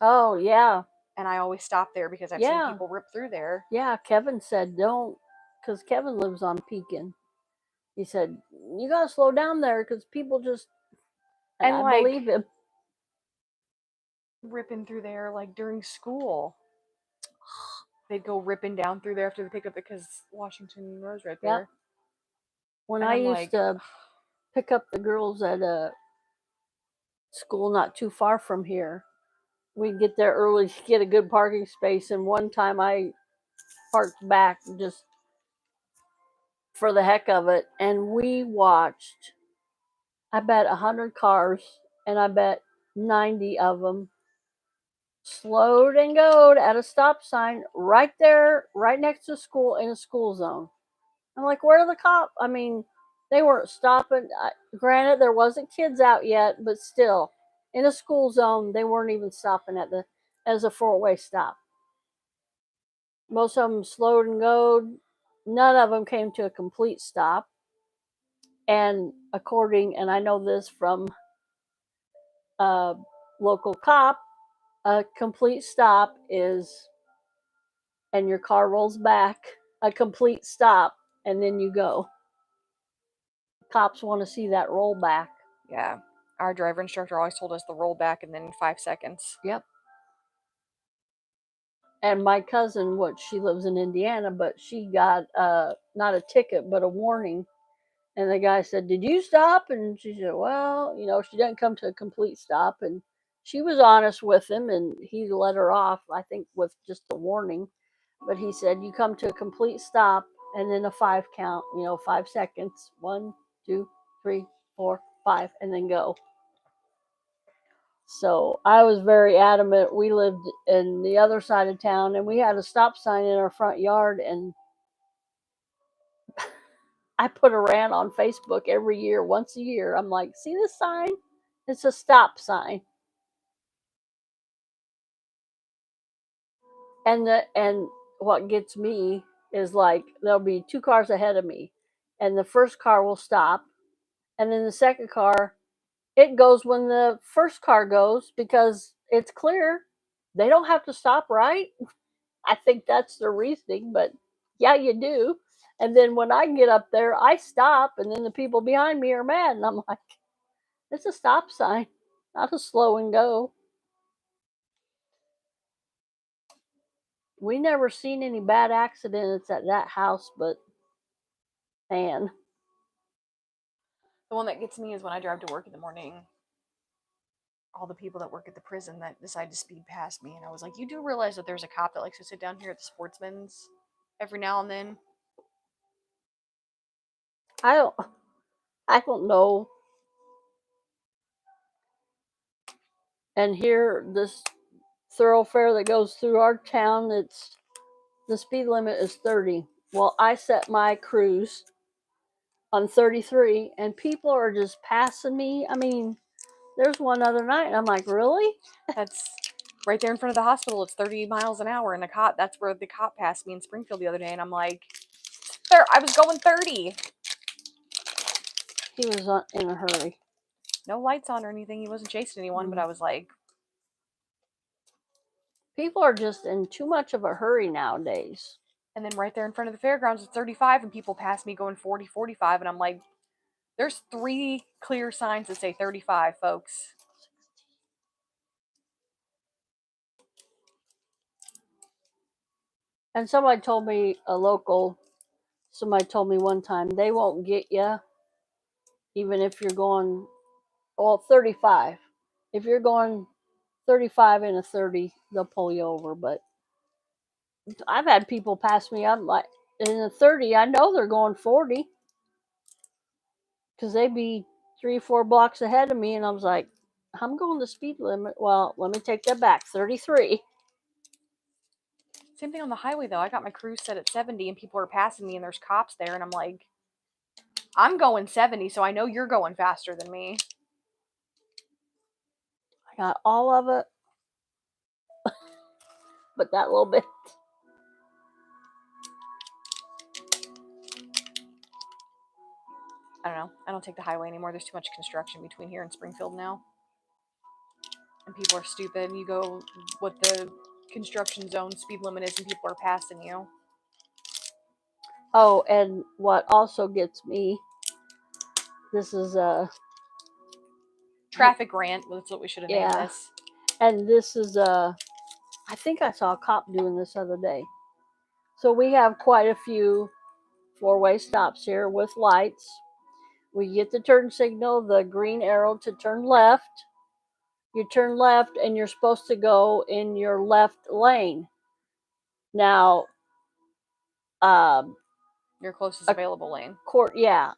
B: Oh, yeah.
A: And I always stop there because I've seen people rip through there.
B: Yeah, Kevin said don't, because Kevin lives on Pekin. He said, you got to slow down there because people just... And I believe him.
A: Ripping through there like during school. they'd go ripping down through there after they pick up because Washington Road's right
B: Yep.
A: there.
B: When
A: And
B: I
A: I'm
B: used
A: like,
B: to pick up the girls at a school not too far from here, we'd get there early to get a good parking space. And one time I parked back just for the heck of it, and we watched, I bet 100 cars, and I bet 90 of them slowed and goed at a stop sign right there, right next to school in a school zone. I'm like, where are the cops? I mean, they weren't stopping. Granted, there wasn't kids out yet, but still, in a school zone, they weren't even stopping as a four-way stop. Most of them slowed and goed. None of them came to a complete stop. And and I know this from a local cop, a complete stop is, and your car rolls back, a complete stop, and then you go. Cops want to see that roll back.
A: yeah. Our driver instructor always told us the roll back and then 5 seconds.
B: Yep. And my cousin, she lives in Indiana, but she got not a ticket, but a warning. And the guy said, "Did you stop?" And she said, "Well, she didn't come to a complete stop." And she was honest with him, and he let her off, I think, with just a warning. But he said, "You come to a complete stop, and then a 5 count, 5 seconds. 1, 2, 3, 4, 5, and then go." So I was very adamant. We lived in the other side of town, and we had a stop sign in our front yard, and I put a rant on Facebook every year, once a year. I'm like, see this sign? It's a stop sign. And what gets me is, like, there'll be 2 cars ahead of me, and the first car will stop, and then the second car, it goes when the first car goes because it's clear. They don't have to stop, right? I think that's the reasoning, but yeah, you do. And then when I get up there, I stop, and then the people behind me are mad, and I'm like, it's a stop sign, not a slow and go. We never seen any bad accidents at that house, but man,
A: The one that gets me is when I drive to work in the morning. All the people that work at the prison that decide to speed past me, and I was like, you do realize that there's a cop that likes to sit down here at the Sportsman's every now and then?
B: I don't know. And here, this thoroughfare that goes through our town, the speed limit is 30. Well, I set my cruise on 33, and people are just passing me. I mean, there's one other night, and I'm like, really?
A: That's right there in front of the hospital. It's 30 miles an hour, and that's where the cop passed me in Springfield the other day, and I'm like, there, I was going 30.
B: He was in a hurry.
A: No lights on or anything. He wasn't chasing anyone, but I was like,
B: people are just in too much of a hurry nowadays.
A: And then right there in front of the fairgrounds, it's 35, and people pass me going 40, 45, and I'm like, there's 3 clear signs that say 35, folks.
B: And somebody told me one time, they won't get you even if you're going, 35. If you're going 35 in a 30, they'll pull you over. But I've had people pass me, I'm like, in a 30, I know they're going 40 because they'd be 3 or 4 blocks ahead of me, and I was like, I'm going the speed limit. Well, let me take that back, 33.
A: Same thing on the highway, though. I got my cruise set at 70, and people are passing me, and there's cops there, and I'm like, I'm going 70, so I know you're going faster than me.
B: I got all of it, but that little bit.
A: I don't know. I don't take the highway anymore. There's too much construction between here and Springfield now. And people are stupid. You go what the construction zone speed limit is, and people are passing you.
B: Oh, and what also gets me, this is
A: traffic rant. That's what we should have named this.
B: And this is I think I saw a cop doing this other day. So we have quite a few four-way stops here with lights. We get the turn signal, the green arrow to turn left. You turn left and you're supposed to go in your left lane. Now,
A: Your closest available lane.
B: yeah,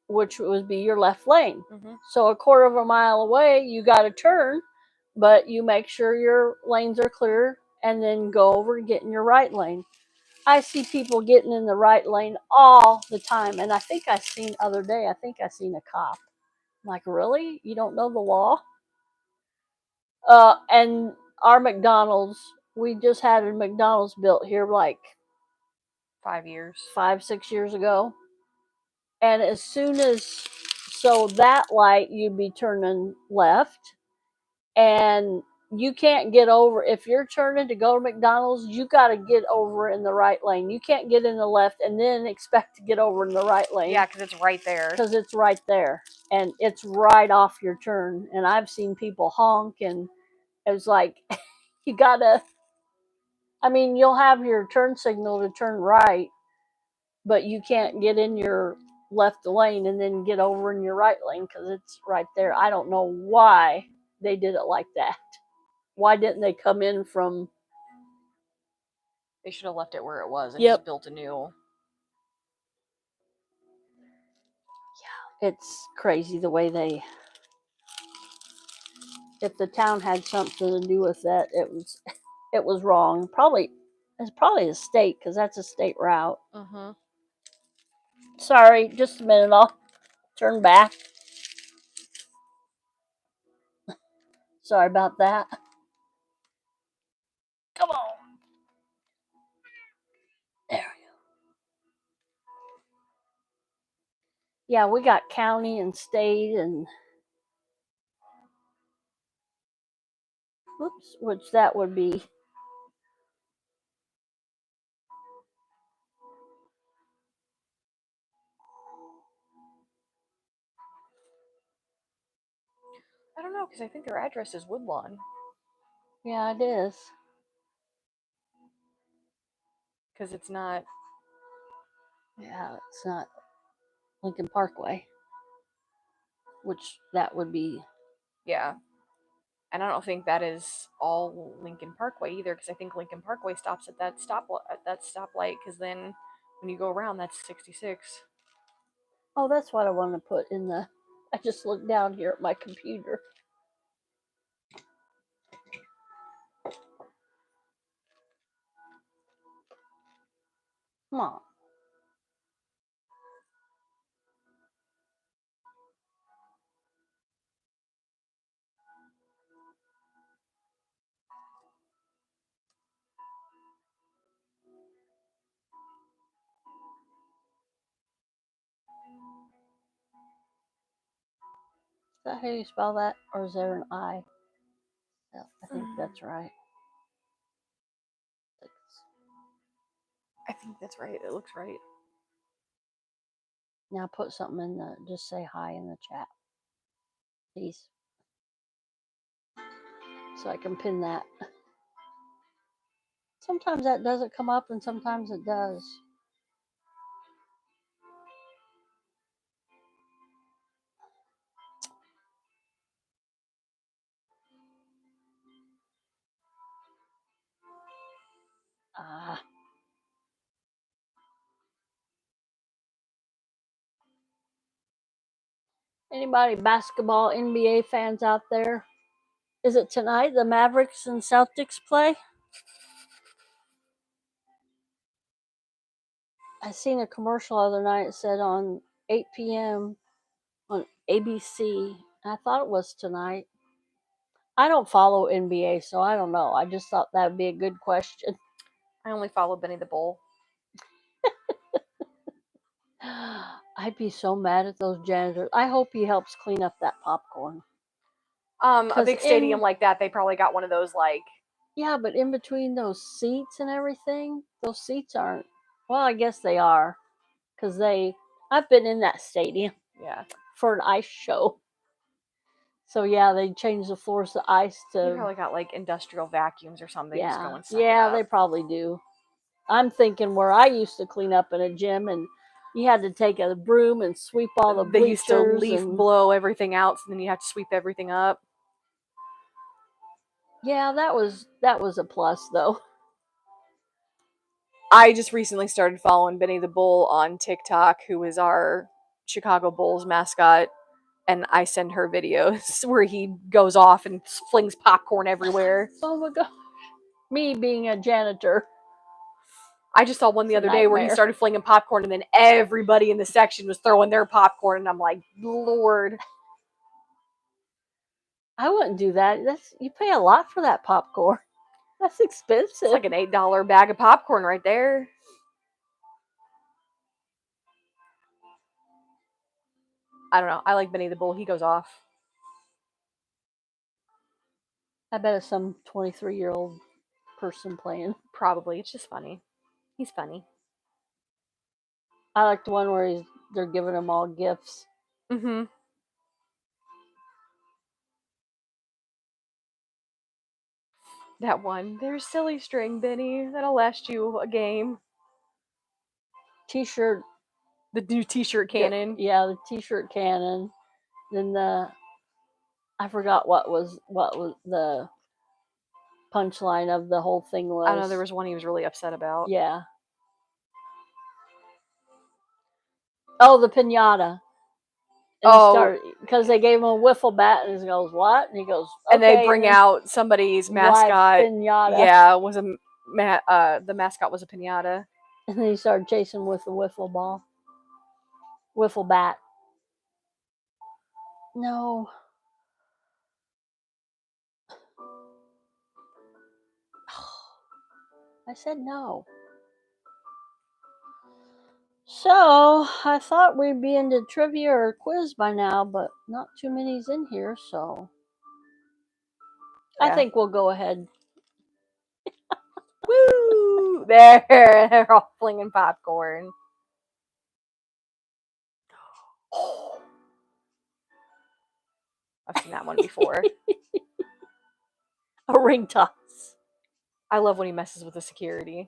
B: which would be your left lane.
A: Mm-hmm.
B: So a quarter of a mile away, you got to turn, but you make sure your lanes are clear and then go over and get in your right lane. I see people getting in the right lane all the time, and I think I seen other day. I think I seen a cop. I'm like, really? You don't know the law? And our McDonald's, we just had a McDonald's built here like
A: 5 years.
B: 5-6 years ago. And as soon as, so that light, you'd be turning left, and you can't get over. If you're turning to go to McDonald's, you got to get over in the right lane. You can't get in the left and then expect to get over in the right lane.
A: Yeah, because it's right there.
B: Because it's right there, and it's right off your turn. And I've seen people honk, and it's like, you gotta, I mean, you'll have your turn signal to turn right, but you can't get in your left lane and then get over in your right lane because it's right there. I don't know why they did it like that. Why didn't they come in from?
A: They should have left it where it was and
B: Yep.
A: just built a new.
B: Yeah, it's crazy the way they. If the town had something to do with that, it was wrong. It's probably a state because that's a state route.
A: Mm-hmm.
B: Sorry, just a minute. I'll turn back. Sorry about that. Come on. There we go. Yeah, we got county and state and whoops, which that would be.
A: I don't know, because I think their address is Woodlawn.
B: Yeah, it is.
A: Because it's not.
B: Yeah, it's not Lincoln Parkway, which that would be.
A: Yeah. And I don't think that is all Lincoln Parkway either, because I think Lincoln Parkway stops at that stoplight, because then when you go around, that's 66.
B: Oh, that's what I want to put in the. I just looked down here at my computer. Come on. Is that how you spell that? Or is there an I? Yeah, I think that's right.
A: I think that's right. It looks right.
B: Now put something in the. Just say hi in the chat, please. So I can pin that. Sometimes that doesn't come up and sometimes it does. Anybody basketball NBA fans out there? Is it tonight the Mavericks and Celtics play? I seen a commercial the other night. It said on 8 p.m. on ABC. I thought it was tonight. I don't follow NBA, so I don't know. I just thought that would be a good question.
A: I only follow Benny the Bull.
B: I'd be so mad at those janitors. I hope he helps clean up that popcorn.
A: A big stadium like that, they probably got one of those, like.
B: Yeah, but in between those seats and everything, those seats aren't. Well, I guess they are, because I've been in that stadium.
A: Yeah.
B: For an ice show. So yeah, they changed the floors to ice to.
A: You probably got like industrial vacuums or something.
B: Yeah,
A: just going suck
B: yeah,
A: it up.
B: they probably do. I'm thinking where I used to clean up in a gym, and you had to take a broom and sweep all the
A: They used to
B: bleachers
A: leaf
B: and
A: blow everything out, so then you have to sweep everything up.
B: yeah, that was a plus though.
A: I just recently started following Benny the Bull on TikTok, who is our Chicago Bulls mascot, and I send her videos where he goes off and flings popcorn everywhere.
B: Oh my gosh. Me being a janitor.
A: I just saw one the other day where he started flinging popcorn, and then everybody in the section was throwing their popcorn, and I'm like, Lord.
B: I wouldn't do that. You pay a lot for that popcorn. That's expensive.
A: It's like an $8 bag of popcorn right there. I don't know. I like Benny the Bull. He goes off.
B: I bet it's some 23-year-old person playing.
A: Probably. It's just funny. He's funny.
B: I like the one where they're giving them all gifts.
A: Mm-hmm. That one. There's silly string, Benny. That'll last you a game.
B: T-shirt.
A: The new T-shirt cannon.
B: Yeah, the T-shirt cannon. Then I forgot what was the punchline of the whole thing was.
A: I don't know. There was one he was really upset about.
B: Yeah. Oh, the pinata. And because they gave him a wiffle bat, and he goes, "What?" And he goes, "Okay."
A: And they bring out somebody's mascot.
B: Pinata.
A: Yeah, was the mascot was a pinata.
B: And then he started chasing with the wiffle bat. No. I said no. So, I thought we'd be into trivia or quiz by now, but not too many's in here, so yeah. I think we'll go ahead.
A: Woo! They're all flinging popcorn. I've seen that one before.
B: A ring toss.
A: I love when he messes with the security.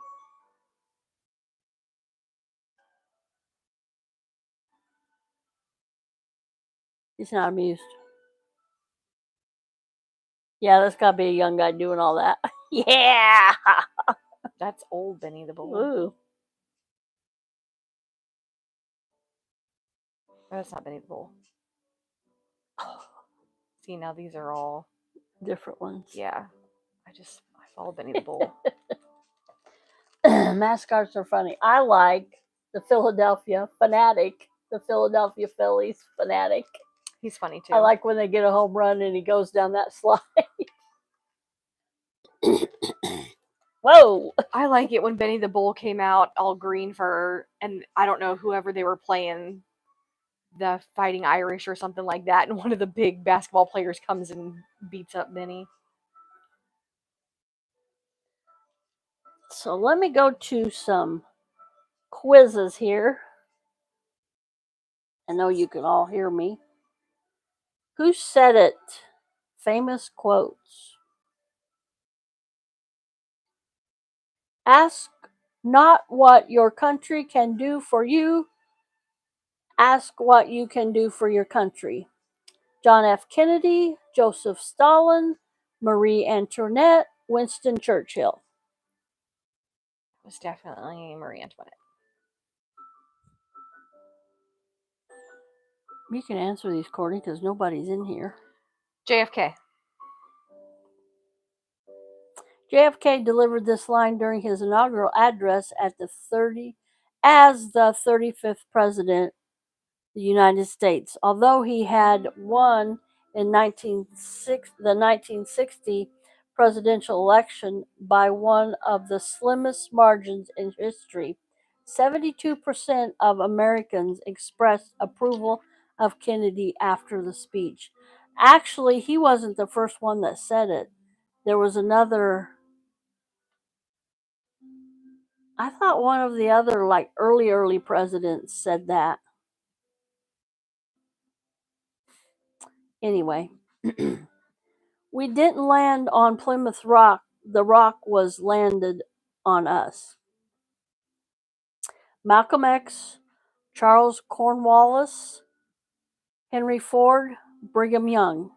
B: He's not amused. Yeah, that's got to be a young guy doing all that. Yeah!
A: That's old Benny the Bull.
B: Ooh.
A: That's not Benny the Bull. See, now these are all
B: different ones.
A: Yeah. I follow Benny the Bull.
B: Mascots are funny. I like the Philadelphia Fanatic, the Philadelphia Phillies Fanatic.
A: He's funny too.
B: I like when they get a home run and he goes down that slide. Whoa!
A: I like it when Benny the Bull came out all green fur, and I don't know whoever they were playing, the Fighting Irish or something like that, and one of the big basketball players comes and beats up Benny.
B: So let me go to some quizzes here. I know you can all hear me. Who said it? Famous quotes. Ask not what your country can do for you. Ask what you can do for your country. John F. Kennedy, Joseph Stalin, Marie Antoinette, Winston Churchill.
A: It was definitely Marie Antoinette.
B: You can answer these, Courtney, because nobody's in here.
A: JFK.
B: JFK delivered this line during his inaugural address as the 35th president of the United States. Although he had won in the 1960 presidential election by one of the slimmest margins in history, 72% of Americans expressed approval of Kennedy after the speech. Actually, he wasn't the first one that said it. There was another. I thought one of the other early presidents said that. Anyway, we didn't land on Plymouth Rock. The rock was landed on us. Malcolm X, Charles Cornwallis, Henry Ford, Brigham Young.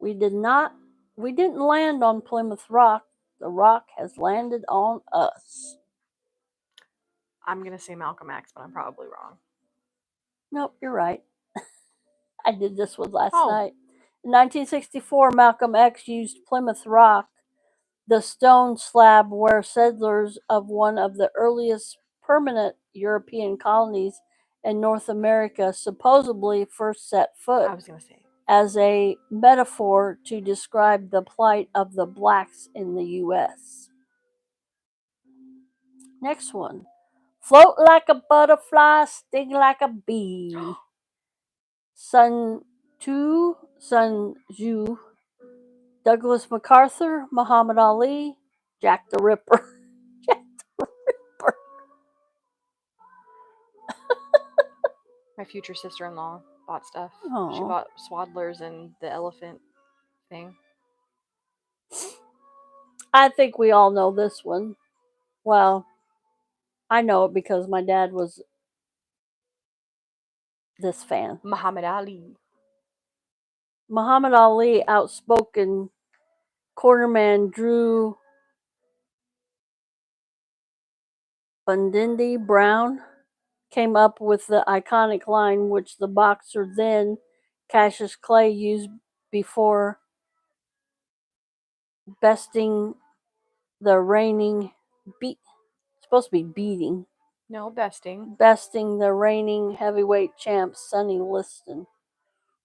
B: We didn't land on Plymouth Rock. The rock has landed on us.
A: I'm going to say Malcolm X, but I'm probably wrong.
B: Nope, you're right. I did this one last
A: Oh.
B: night. In 1964, Malcolm X used Plymouth Rock, the stone slab where settlers of one of the earliest permanent European colonies in North America supposedly first set foot,
A: I was going to say,
B: as a metaphor to describe the plight of the blacks in the U.S. Next one. Float like a butterfly, sting like a bee. Sun Tzu, Douglas MacArthur, Muhammad Ali, Jack the Ripper. Jack the Ripper.
A: my future sister-in-law bought stuff.
B: Aww.
A: She bought swaddlers and the elephant thing.
B: I think we all know this one. Well, I know it because my dad was this fan.
A: Muhammad Ali.
B: Muhammad Ali, outspoken cornerman Drew Bundindi Brown, came up with the iconic line which the boxer then Cassius Clay used before besting the reigning supposed to be beating.
A: No, besting.
B: Besting the reigning heavyweight champ Sonny Liston.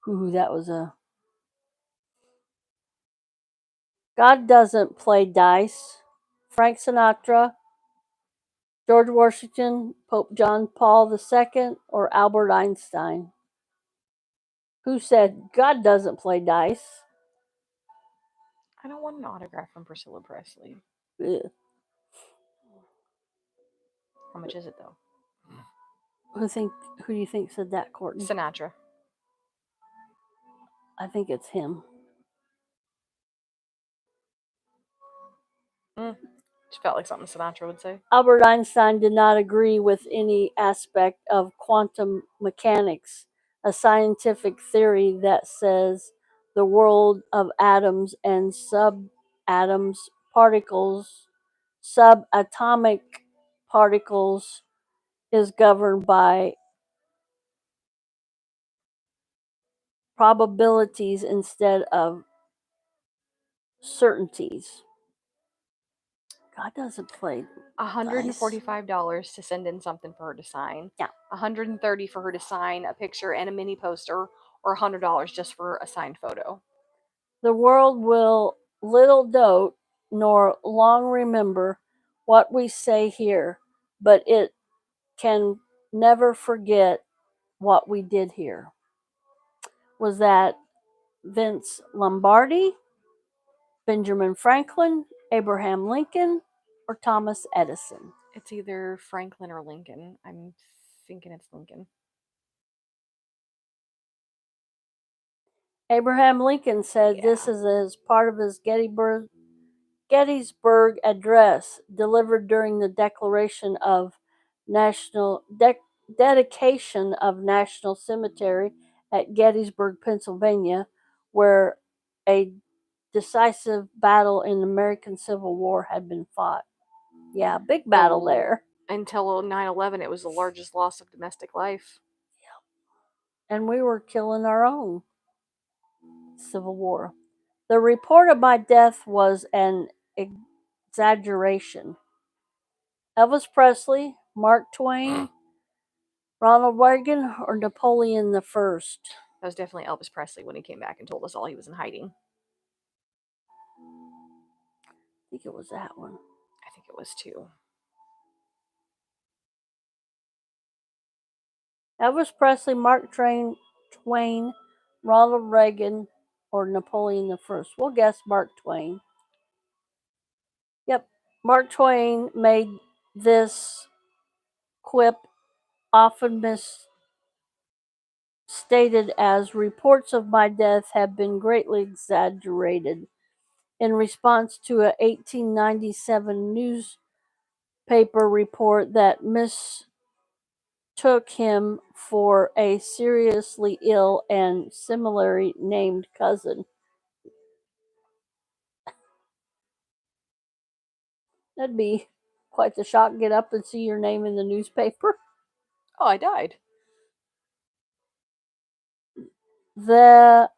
B: Ooh, that was a... God doesn't play dice. Frank Sinatra, George Washington, Pope John Paul II, or Albert Einstein? Who said God doesn't play dice?
A: I don't want an autograph from Priscilla Presley.
B: Ugh.
A: How much is it though?
B: Who do you think said that, Courtney?
A: Sinatra.
B: I think it's him.
A: Just felt like something Sinatra would say.
B: Albert Einstein did not agree with any aspect of quantum mechanics, a scientific theory that says the world of atoms and subatoms, particles, subatomic particles is governed by probabilities instead of certainties. God doesn't play
A: $145 to send in something for her to sign.
B: Yeah.
A: $130 for her to sign a picture and a mini poster, or $100 just for a signed photo.
B: The world will little dote nor long remember what we say here, but it can never forget what we did here. Was that Vince Lombardi, Benjamin Franklin, Abraham Lincoln, or Thomas Edison?
A: It's either Franklin or Lincoln. I'm thinking it's Lincoln.
B: Abraham Lincoln said this is as part of his Gettysburg Address delivered during the Declaration of Dedication of National Cemetery at Gettysburg, Pennsylvania, where a decisive battle in the American Civil War had been fought. Yeah, big battle there.
A: Until 9/11, it was the largest loss of domestic life.
B: And we were killing our own Civil War. The report of my death was an exaggeration. Elvis Presley, Mark Twain, Ronald Reagan, or Napoleon the First?
A: That was definitely Elvis Presley when he came back and told us all he was in hiding.
B: I think it was that one.
A: I think it was too.
B: Elvis Presley, Mark Twain, Ronald Reagan, or Napoleon the First? We'll guess Mark Twain. Yep, Mark Twain made this quip, often misstated as reports of my death have been greatly exaggerated. in response to a 1897 newspaper report that mistook him for a seriously ill and similarly named cousin. That'd be quite the shock. Get up and see your name in the newspaper.
A: Oh, I died.
B: The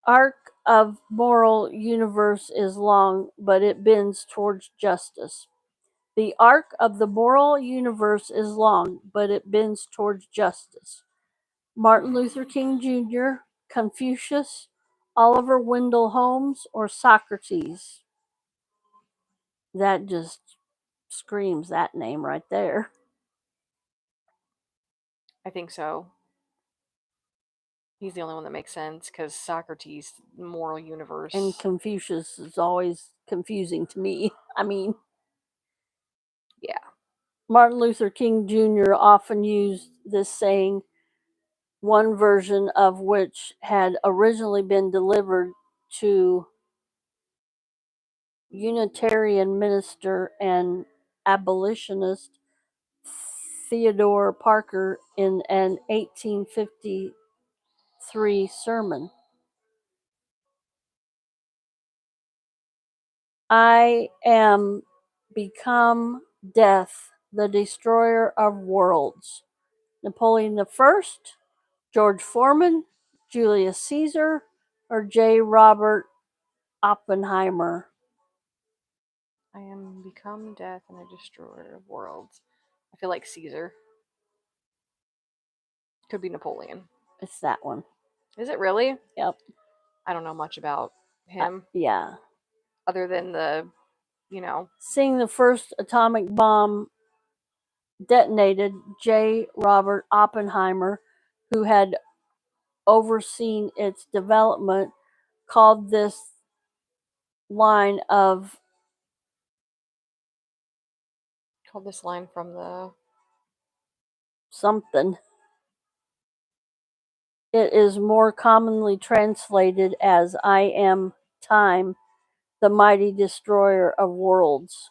B: arc of moral universe is long, but it bends towards justice. The arc of the moral universe is long, but it bends towards justice. Martin Luther King Jr., Confucius, Oliver Wendell Holmes, or Socrates? That just screams that name right there.
A: I think so. He's the only one that makes sense because Socrates, moral universe.
B: And Confucius is always confusing to me. I mean,
A: yeah.
B: Martin Luther King Jr. often used this saying, one version of which had originally been delivered to Unitarian minister and abolitionist Theodore Parker in an 1853 sermon. I am become death, the destroyer of worlds. Napoleon I, George Foreman, Julius Caesar, or J. Robert Oppenheimer?
A: I am become death and a destroyer of worlds. I feel like Caesar. Could be Napoleon.
B: It's that one.
A: Is it really?
B: Yep.
A: I don't know much about him.
B: Yeah.
A: Other than the,
B: Seeing the first atomic bomb detonated, J. Robert Oppenheimer, who had overseen its development, called this line of
A: from the
B: something. It is more commonly translated as I am time, the mighty destroyer of worlds.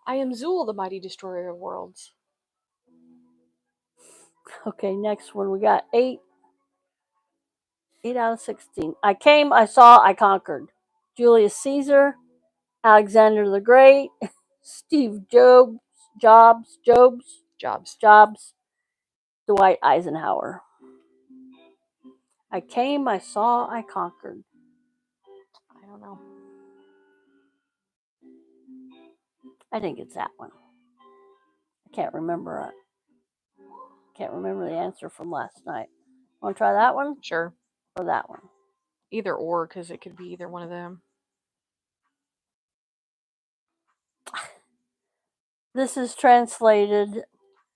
A: I am Zool, the mighty destroyer of worlds.
B: Okay, next one. We got 8 out of 16. I came, I saw, I conquered. Julius Caesar, Alexander the Great, Steve Jobs, Dwight Eisenhower. I came, I saw, I conquered.
A: I don't know.
B: I think it's that one. I can't remember the answer from last night. Want to try that one?
A: Sure.
B: Or that one?
A: Either or, because it could be either one of them.
B: This is translated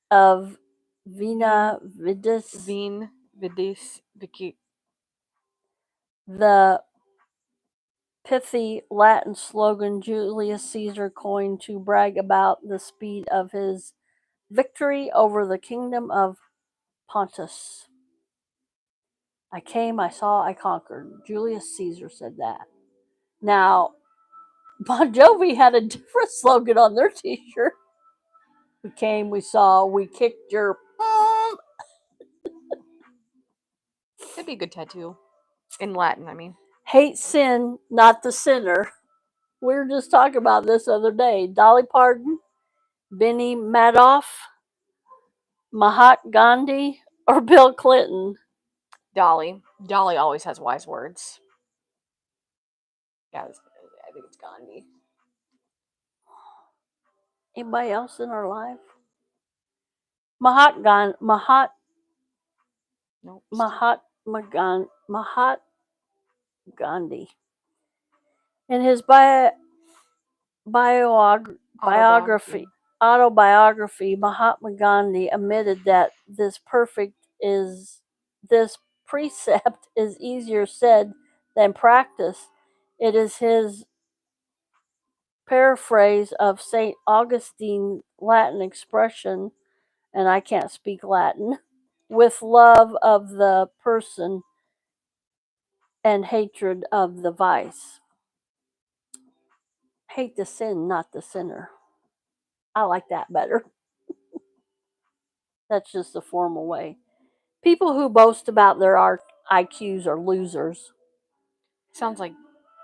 B: of Vina Vidis.
A: Vin Vidis Viki.
B: The pithy Latin slogan Julius Caesar coined to brag about the speed of his victory over the kingdom of Pontus. I came, I saw, I conquered. Julius Caesar said that. Now, Bon Jovi had a different slogan on their t-shirt. We came, we saw, we kicked your...
A: That'd be a good tattoo. In Latin, I mean.
B: Hate sin, not the sinner. We were just talking about this the other day. Dolly Parton, Benny Madoff, Mahatma Gandhi, or Bill Clinton?
A: Dolly. Dolly always has wise words. Yeah, I think it's Gandhi.
B: Anybody else in our life? Mahatma Gandhi. In his autobiography, Mahatma Gandhi admitted that this precept is easier said than practiced. It is his paraphrase of St. Augustine's Latin expression, and I can't speak Latin, with love of the person and hatred of the vice. hate the sin, not the sinner. I like that better. That's just the formal way. People who boast about their IQs are losers.
A: Sounds like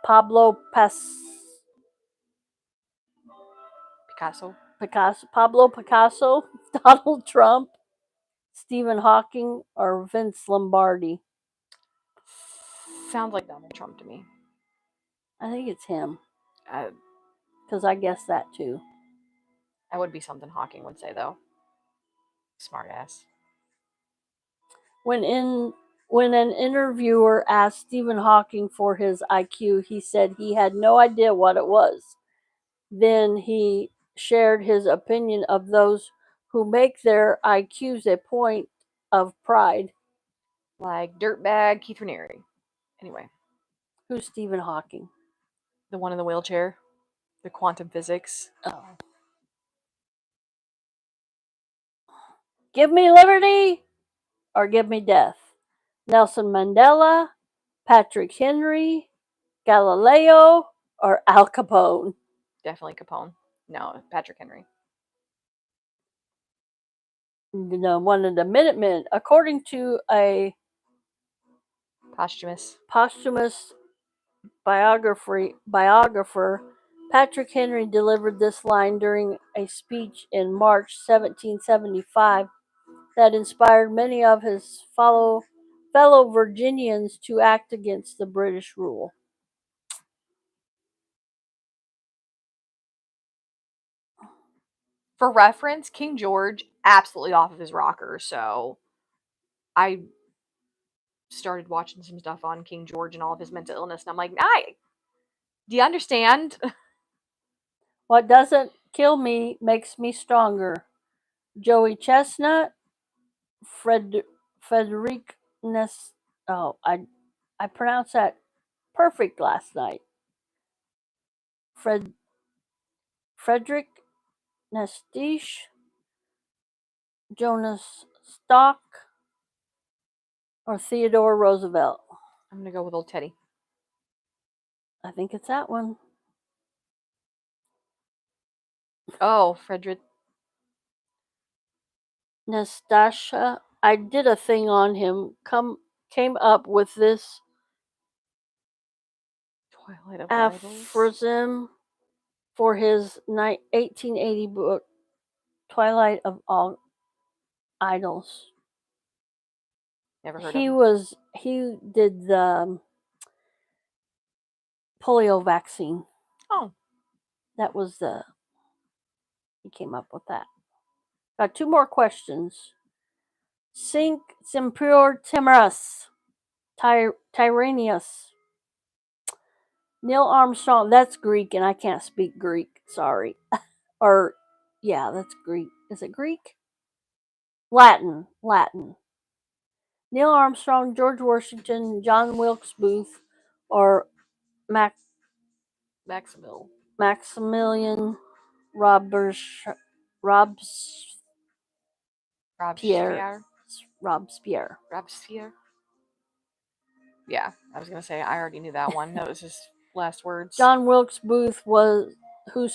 B: Pablo
A: Picasso.
B: Pablo Picasso, Donald Trump, Stephen Hawking, or Vince Lombardi.
A: Sounds like Donald Trump to me.
B: I think it's him
A: Uh,
B: because I guess that too.
A: that would be something Hawking would say, though. Smart ass.
B: When an interviewer asked Stephen Hawking for his IQ, he said he had no idea what it was. Then he shared his opinion of those who make their IQs a point of pride.
A: Like dirtbag Keith Raniere. Anyway,
B: Who's Stephen Hawking?
A: the one in the wheelchair, the quantum physics.
B: Oh. Give me liberty or give me death. Nelson Mandela, Patrick Henry, Galileo, or Al Capone?
A: Definitely Capone. No, Patrick Henry.
B: One of the Minutemen. According to a
A: Posthumous.
B: biographer, Patrick Henry delivered this line during a speech in March 1775 that inspired many of his fellow Virginians to act against the British rule.
A: For reference, King George, absolutely off of his rocker, so I started watching some stuff on King George and all of his mental illness, and I'm like, do you understand?
B: What doesn't kill me makes me stronger. Joey Chestnut, Frederick Oh, I pronounced that perfect last night. Frederick Nestish, Jonas Stock, or Theodore Roosevelt.
A: I'm gonna go with old Teddy.
B: I think it's that one.
A: Oh, Frederick.
B: Nastasha. I did a thing on him. Came up with this
A: Twilight of Idols.
B: aphorism for his 1880 book, Twilight of All Idols.
A: Never heard of him.
B: He did the polio vaccine.
A: Oh.
B: That was he came up with that. Got two more questions. Cinque Semper Timorous, Tyrannus. Neil Armstrong, that's Greek, and I can't speak Greek. Sorry. Or, yeah, that's Greek. Is it Greek? Latin. Neil Armstrong, George Washington, John Wilkes Booth, or Maximilian Robespierre.
A: Yeah, I was gonna say I already knew that one. That was his last words.
B: John Wilkes Booth was who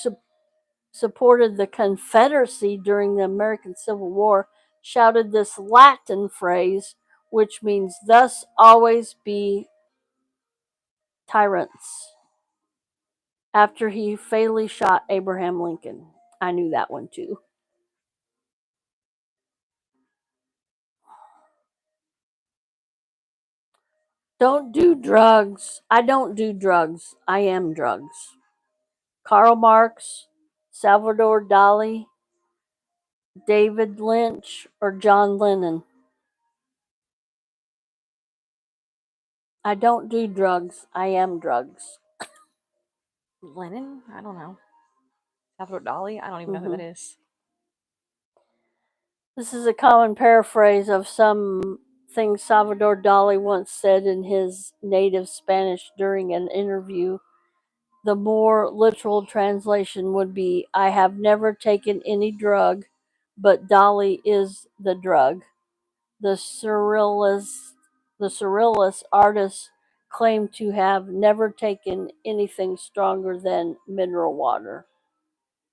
B: supported the Confederacy during the American Civil War, shouted this Latin phrase, which means "Thus always be tyrants," after he fatally shot Abraham Lincoln. I knew that one too. Don't do drugs. I don't do drugs. I am drugs. Karl Marx, Salvador Dali, David Lynch, or John Lennon. I don't do drugs. I am drugs.
A: Lennon? I don't know. Salvador Dali? I don't even know who that is.
B: This is a common paraphrase of something Salvador Dali once said in his native Spanish during an interview. The more literal translation would be, I have never taken any drug, but Dali is the drug. The surrealist artist claimed to have never taken anything stronger than mineral water.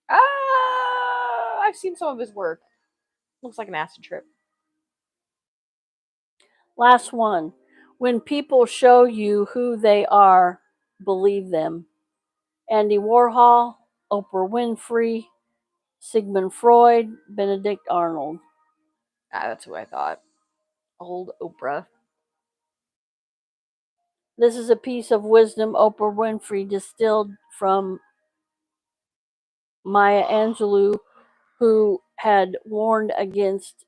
A: I've seen some of his work. Looks like an acid trip.
B: Last one. When people show you who they are, believe them. Andy Warhol, Oprah Winfrey, Sigmund Freud, Benedict Arnold.
A: That's who I thought. Old Oprah.
B: This is a piece of wisdom Oprah Winfrey distilled from Maya Angelou, who had warned against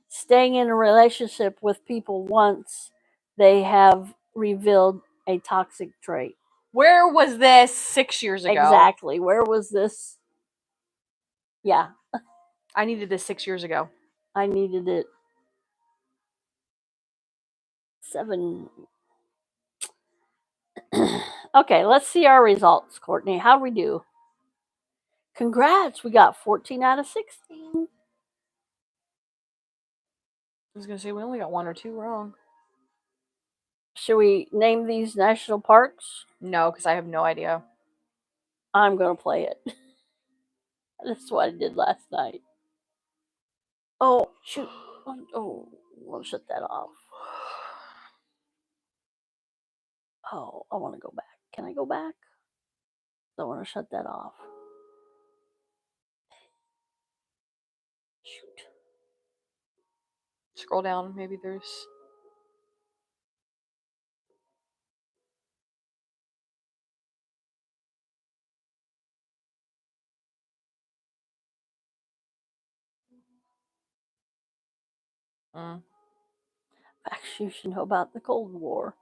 B: staying in a relationship with people once they have revealed a toxic trait.
A: Where was this 6 years ago?
B: Exactly. Where was this? Yeah.
A: I needed this 6 years ago.
B: I needed it 7. Okay, let's see our results, Courtney. How'd we do? Congrats. We got 14 out of 16.
A: I was going to say we only got 1 or 2 wrong.
B: Should we name these national parks?
A: No, because I have no idea.
B: I'm going to play it. That's what I did last night. Oh, shoot. Oh, we'll shut that off. Oh, I want to go back. Can I go back? I want to shut that off. Shoot.
A: Scroll down. Maybe there's...
B: Facts you should know about the Cold War.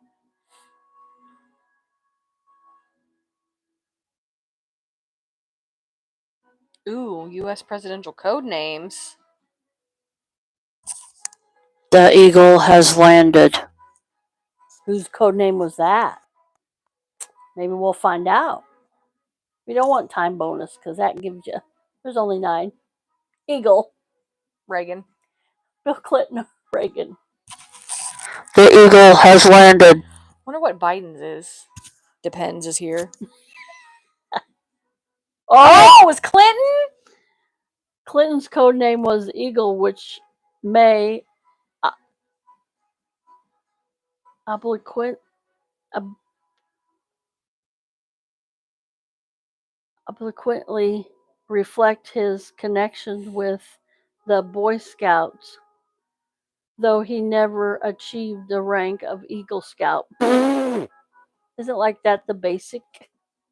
A: Ooh, U.S. presidential code names.
B: The Eagle has landed. Whose code name was that? Maybe we'll find out. We don't want time bonus because that gives you... There's only 9. Eagle.
A: Reagan.
B: Bill Clinton. Reagan.
C: The Eagle has landed.
A: Wonder what Biden's is. Depends is here.
B: Oh,
A: it was Clinton?
B: Clinton's code name was Eagle, which may obliquely reflect his connection with the Boy Scouts, though he never achieved the rank of Eagle Scout. Isn't like that the basic?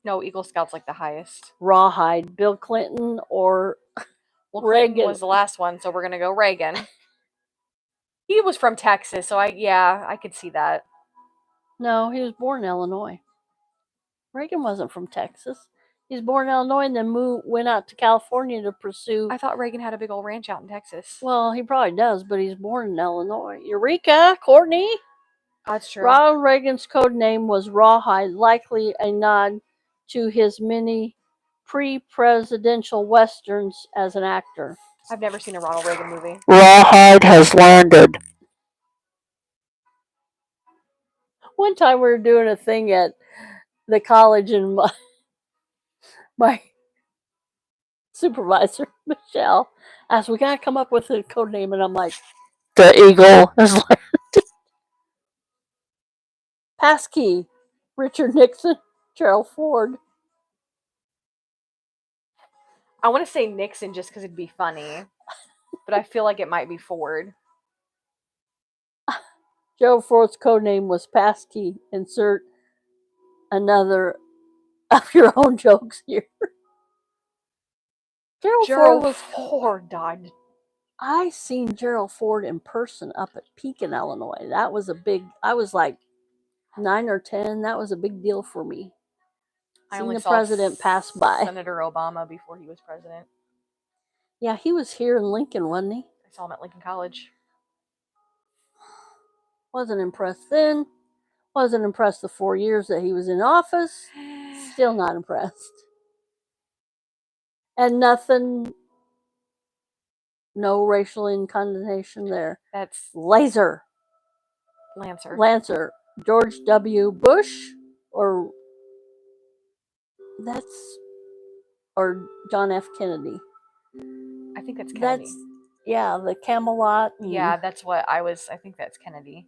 A: No, Eagle Scout's like the highest.
B: Rawhide. Bill Clinton or
A: Well,
B: Reagan
A: Clinton was the last one, so we're going to go Reagan. He was from Texas, so I could see that.
B: No, he was born in Illinois. Reagan wasn't from Texas. He was born in Illinois and then went out to California to pursue...
A: I thought Reagan had a big old ranch out in Texas.
B: Well, he probably does, but he's born in Illinois. Eureka, Courtney!
A: That's true.
B: Ronald Reagan's code name was Rawhide, likely a nod to his many pre-presidential westerns as an actor.
A: I've never seen a Ronald Reagan movie.
C: Rawhide has landed.
B: One time we were doing a thing at the college and my supervisor, Michelle, asked, we got to come up with a code name, and I'm like,
C: The Eagle has landed.
B: Passkey, Richard Nixon, Gerald Ford.
A: I want to say Nixon just because it'd be funny, but I feel like it might be Ford.
B: Gerald Ford's code name was Passkey. Insert another of your own jokes here.
A: Gerald Ford died.
B: I seen Gerald Ford in person up at Pekin, Illinois. That was a big... I was like 9 or 10. That was a big deal for me.
A: I
B: Seeing
A: only
B: the
A: saw
B: president pass by.
A: Senator Obama before he was president.
B: Yeah, he was here in Lincoln, wasn't he?
A: I saw him at Lincoln College.
B: Wasn't impressed then. Wasn't impressed the 4 years that he was in office. Still not impressed. And nothing... No racial incontination there.
A: That's
B: laser.
A: Lancer.
B: Lancer. George W. Bush or John F. Kennedy.
A: I think that's Kennedy.
B: Yeah, the Camelot.
A: Yeah, that's what I was. I think that's Kennedy.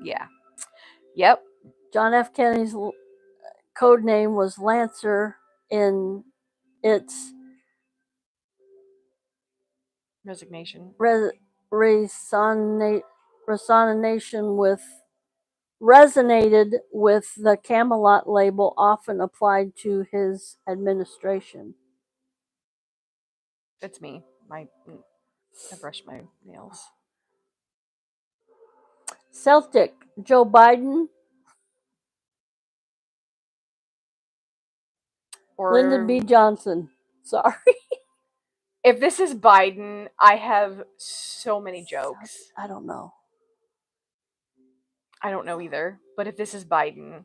A: Yeah. Yep.
B: John F. Kennedy's code name was Lancer in its
A: Resignation.
B: resonated with the Camelot label often applied to his administration.
A: It's me. I brushed my nails.
B: Celtic. Joe Biden.
A: Or
B: Lyndon B. Johnson. Sorry.
A: If this is Biden, I have so many jokes.
B: I don't know.
A: I don't know either. But if this is Biden.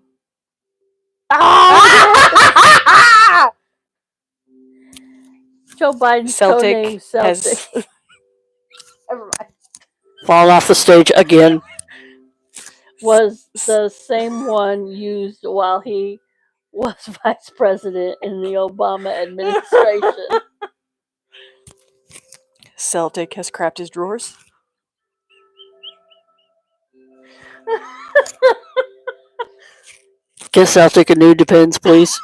B: Joe Biden's
A: Celtic
B: codename Celtic.
A: has Never mind.
C: Fall off the stage again.
B: Was the same one used while he was vice president in the Obama administration.
A: Celtic has crapped his drawers.
C: Get Celtic a new Depends, please.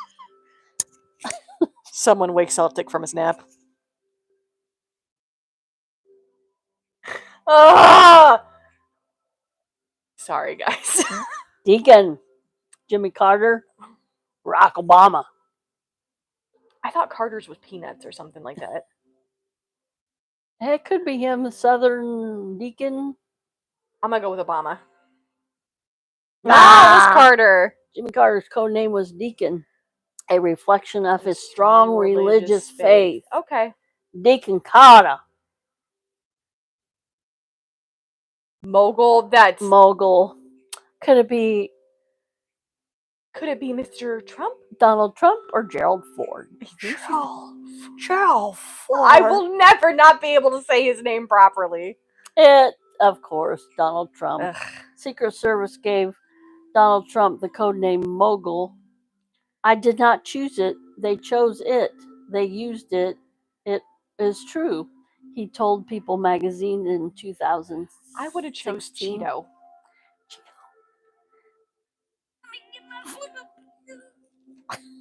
A: Someone wake Celtic from his nap. Ah! Sorry, guys.
B: Deacon. Jimmy Carter. Barack Obama.
A: I thought Carter's was peanuts or something like that.
B: It could be him, Southern Deacon.
A: I'm gonna go with Obama. No, it was Carter.
B: Jimmy Carter's code name was Deacon, a reflection of his strong religious faith.
A: Okay.
B: Deacon Carter.
A: Mogul. That's
B: Mogul. Could it be
A: Mr. Trump?
B: Donald Trump or Gerald Ford?
C: Gerald Ford.
A: I will never not be able to say his name properly.
B: Of course, Donald Trump.
A: Ugh.
B: Secret Service gave Donald Trump the code name Mogul. I did not choose it. They chose it. They used it. It is true. He told People magazine in 2000.
A: I would have chose Cheeto.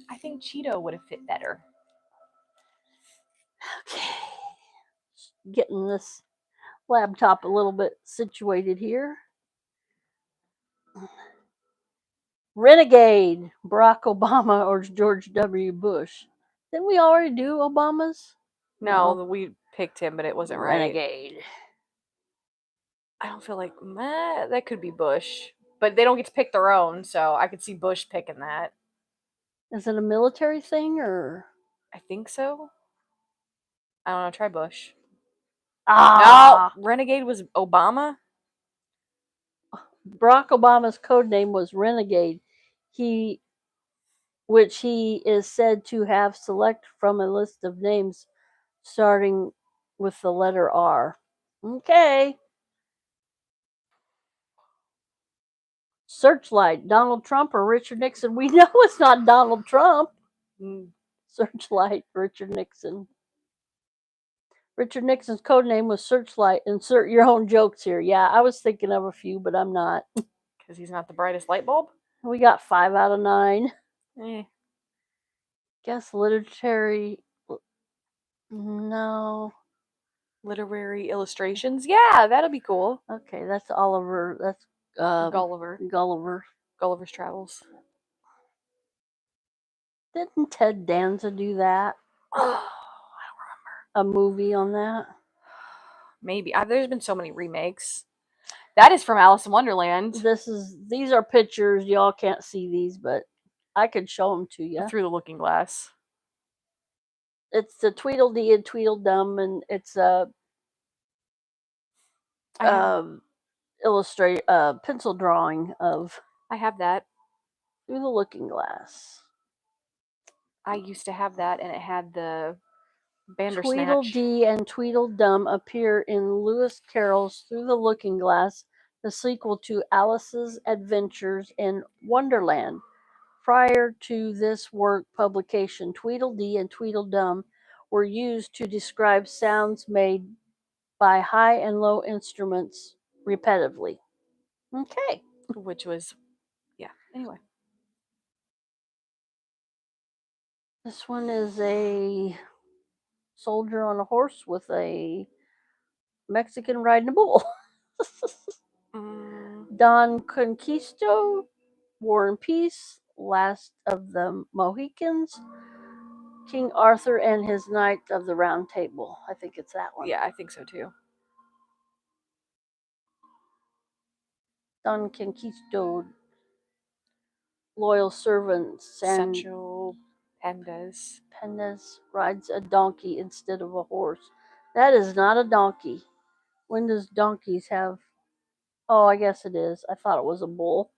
A: I think Cheeto would have fit better.
B: Okay. Getting this laptop a little bit situated here. Renegade. Barack Obama or George W. Bush. Didn't we already do Obama's?
A: No, we picked him, but it wasn't
B: Renegade.
A: right. I don't feel like that could be Bush, but they don't get to pick their own, so I could see Bush picking that.
B: Is it a military thing or?
A: I think so. I don't know. Try Bush.
B: No,
A: Renegade was Obama.
B: Barack Obama's code name was Renegade. Which he is said to have selected from a list of names starting with the letter R. Okay. Searchlight, Donald Trump or Richard Nixon? We know it's not Donald Trump. Searchlight, Richard Nixon. Richard Nixon's code name was Searchlight. Insert your own jokes here. Yeah, I was thinking of a few, but I'm not.
A: Because he's not the brightest light bulb?
B: We got 5 out of 9. Guess literary. No.
A: Literary illustrations? Yeah, that'll be cool.
B: Okay, that's Oliver. That's
A: Gulliver. Gulliver's Travels.
B: Didn't Ted Danza do that?
A: Oh, I don't remember.
B: A movie on that?
A: Maybe. There's been so many remakes. That is from Alice in Wonderland.
B: These are pictures. Y'all can't see these, but I could show them to you.
A: Through the looking glass.
B: It's the Tweedledee and Tweedledum, and it's a pencil drawing of.
A: I have that.
B: Through the Looking Glass.
A: I used to have that, and it had the Bandersnatch.
B: Tweedledee and Tweedledum appear in Lewis Carroll's Through the Looking Glass, the sequel to Alice's Adventures in Wonderland. Prior to this work publication, Tweedledee and Tweedledum were used to describe sounds made by high and low instruments repetitively. Okay.
A: Which was, yeah. Anyway.
B: This one is a soldier on a horse with a Mexican riding a bull. Don Conquisto, War and Peace, Last of the Mohicans, King Arthur and his Knight of the Round Table. I think it's that one.
A: Yeah, I think so too.
B: Don Conquisto, loyal servant
A: Sancho Pandas.
B: Pendes rides a donkey instead of a horse. That is not a donkey. When does donkeys have... Oh, I guess it is. I thought it was a bull.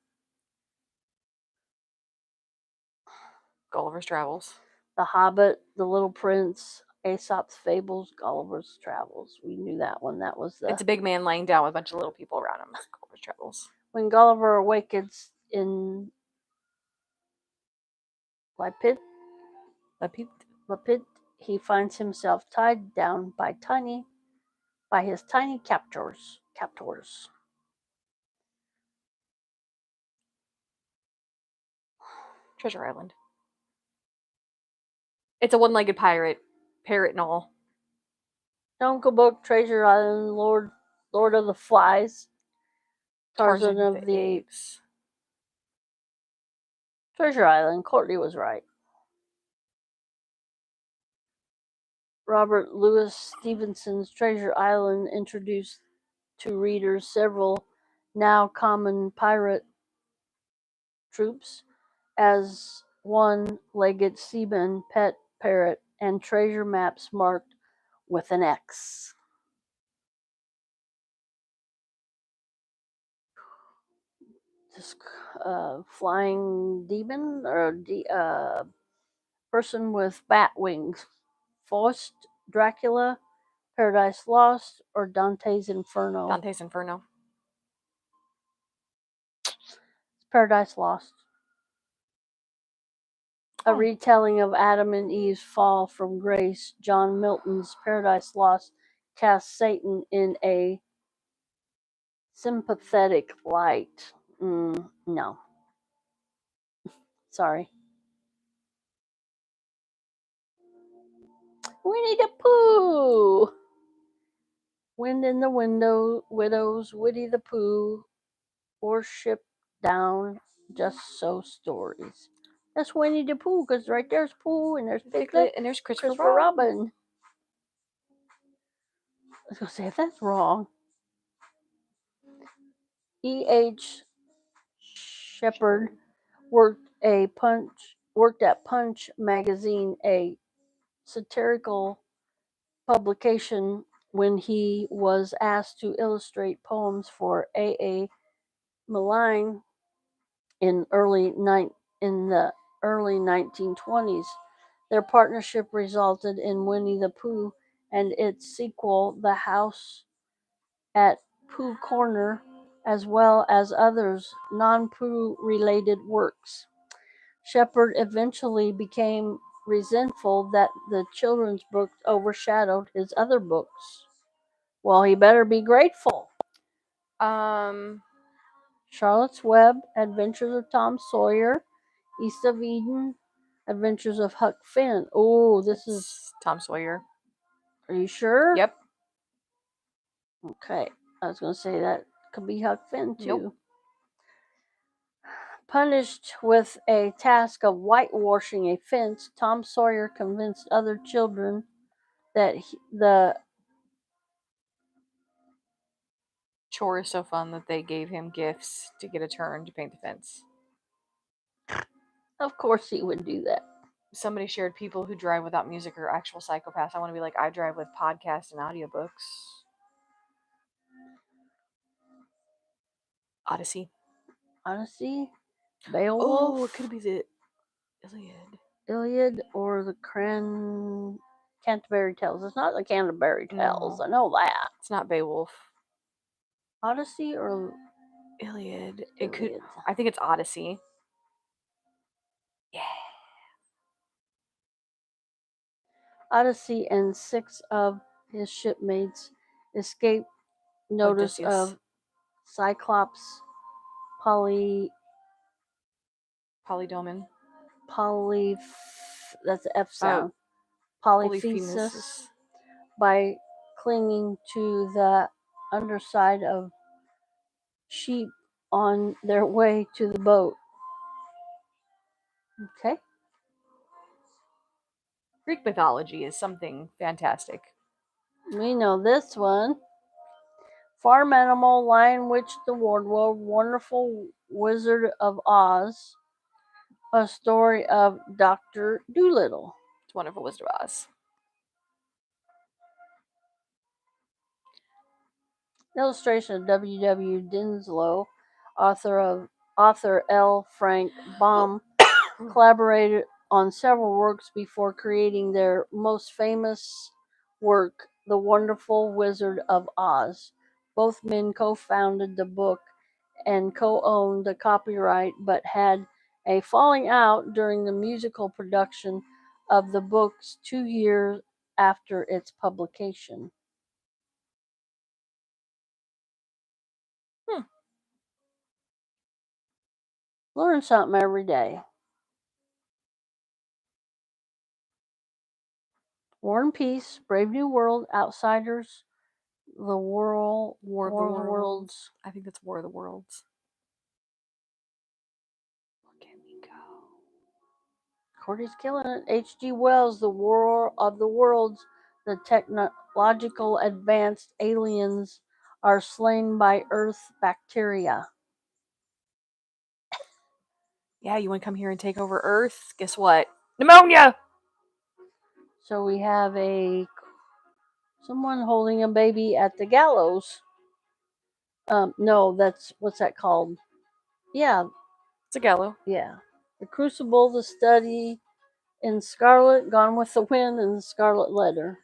A: Gulliver's Travels.
B: The Hobbit, The Little Prince, Aesop's Fables, Gulliver's Travels. We knew that one. That was the...
A: It's a big man laying down with a bunch of little people around him. Gulliver's Travels.
B: When Gulliver awakens in Lapit, he finds himself tied down by his tiny captors.
A: Treasure Island. It's a one-legged parrot and all.
B: Jungle Book, Treasure Island, Lord of the Flies, Tarzan of the Apes. Treasure Island. Courtney was right. Robert Louis Stevenson's Treasure Island introduced to readers several now common pirate troops as one-legged seaman, pet parrot, and treasure maps marked with an X. This flying demon or person with bat wings. Faust, Dracula, Paradise Lost, or Dante's Inferno?
A: Dante's Inferno.
B: Paradise Lost. A retelling of Adam and Eve's fall from grace, John Milton's Paradise Lost casts Satan in a sympathetic light. No. Sorry. Winnie the Pooh. Wind in the Window, Widows, Winnie the Pooh, Worship Down, Just So Stories. That's Winnie the Pooh, because right there's Pooh, and there's Piglet,
A: and there's
B: Christopher Robin. I was going to say, if that's wrong. E.H. Shepard worked at Punch magazine, a satirical publication, when he was asked to illustrate poems for A.A. Milne in the early 1920s. Their partnership resulted in Winnie the Pooh and its sequel, The House at Pooh Corner, as well as others non-Pooh related works. Shepard eventually became resentful that the children's book overshadowed his other books. Well, he better be grateful. Charlotte's Web, Adventures of Tom Sawyer, East of Eden, Adventures of Huck Finn. Oh, this is
A: Tom Sawyer.
B: Are you sure?
A: Yep.
B: Okay. I was going to say that could be Huck Finn too.
A: Nope.
B: Punished with a task of whitewashing a fence, Tom Sawyer convinced other children that the
A: chore is so fun that they gave him gifts to get a turn to paint the fence.
B: Of course he would do that.
A: Somebody shared people who drive without music are actual psychopaths. I want to be like, I drive with podcasts and audiobooks. Odyssey. Beowulf.
B: Oh,
A: it could be the
B: Iliad or the Canterbury Tales. It's not the Canterbury Tales.
A: No.
B: I know that.
A: It's not Beowulf.
B: Odyssey or
A: Iliad. It could.
B: Iliad?
A: I think it's Odyssey. Yeah.
B: Odyssey and 6 of his shipmates escaped notice
A: Odysseus.
B: of Cyclops Polyphemus. That's the F sound. Polyphemus by clinging to the underside of sheep on their way to the boat. Okay.
A: Greek mythology is something fantastic.
B: We know this one. Farm Animal, Lion Witch, the Wardrobe, Wonderful Wizard of Oz. A story of Dr. Dolittle.
A: It's Wonderful Wizard of Oz.
B: Illustration of W.W. Dinslow, author L. Frank Baum, collaborated on several works before creating their most famous work, The Wonderful Wizard of Oz. Both men co-founded the book and co-owned the copyright, but had a falling out during the musical production of the books 2 years after its publication. Learn something every day. War and Peace, Brave New World, Outsiders, The War
A: of the Worlds. I think that's War of the Worlds. Look at me go.
B: Cordy's killing it. H.G. Wells, The War of the Worlds. The technological advanced aliens are slain by Earth bacteria.
A: Yeah, you want to come here and take over Earth? Guess what? Pneumonia!
B: So we have someone holding a baby at the gallows. No, what's that called? Yeah,
A: It's a gallows.
B: yeah. The Crucible, The Study in Scarlet, Gone with the Wind, and The Scarlet Letter.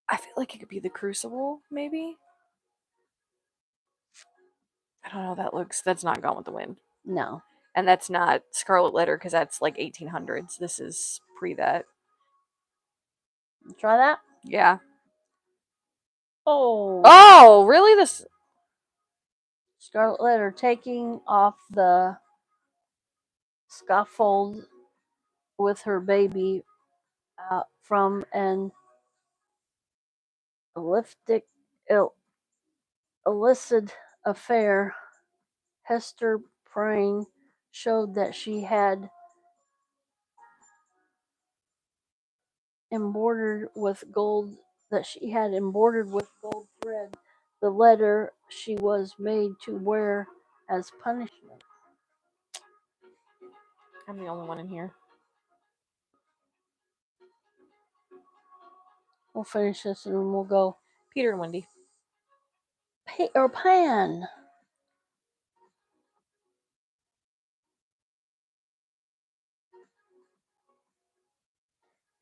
A: I feel like it could be the Crucible, maybe. I don't know. That's not Gone with the Wind.
B: No.
A: And that's not Scarlet Letter because that's like 1800s. This is pre that.
B: Try that?
A: Yeah.
B: Oh,
A: really? This
B: Scarlet Letter, taking off the scaffold with her baby from an illicit affair. Hester Prynne showed that she had embroidered with gold thread the letter she was made to wear as punishment.
A: I'm the only one in here.
B: We'll finish this and then we'll go.
A: Peter and Wendy.
B: Pan.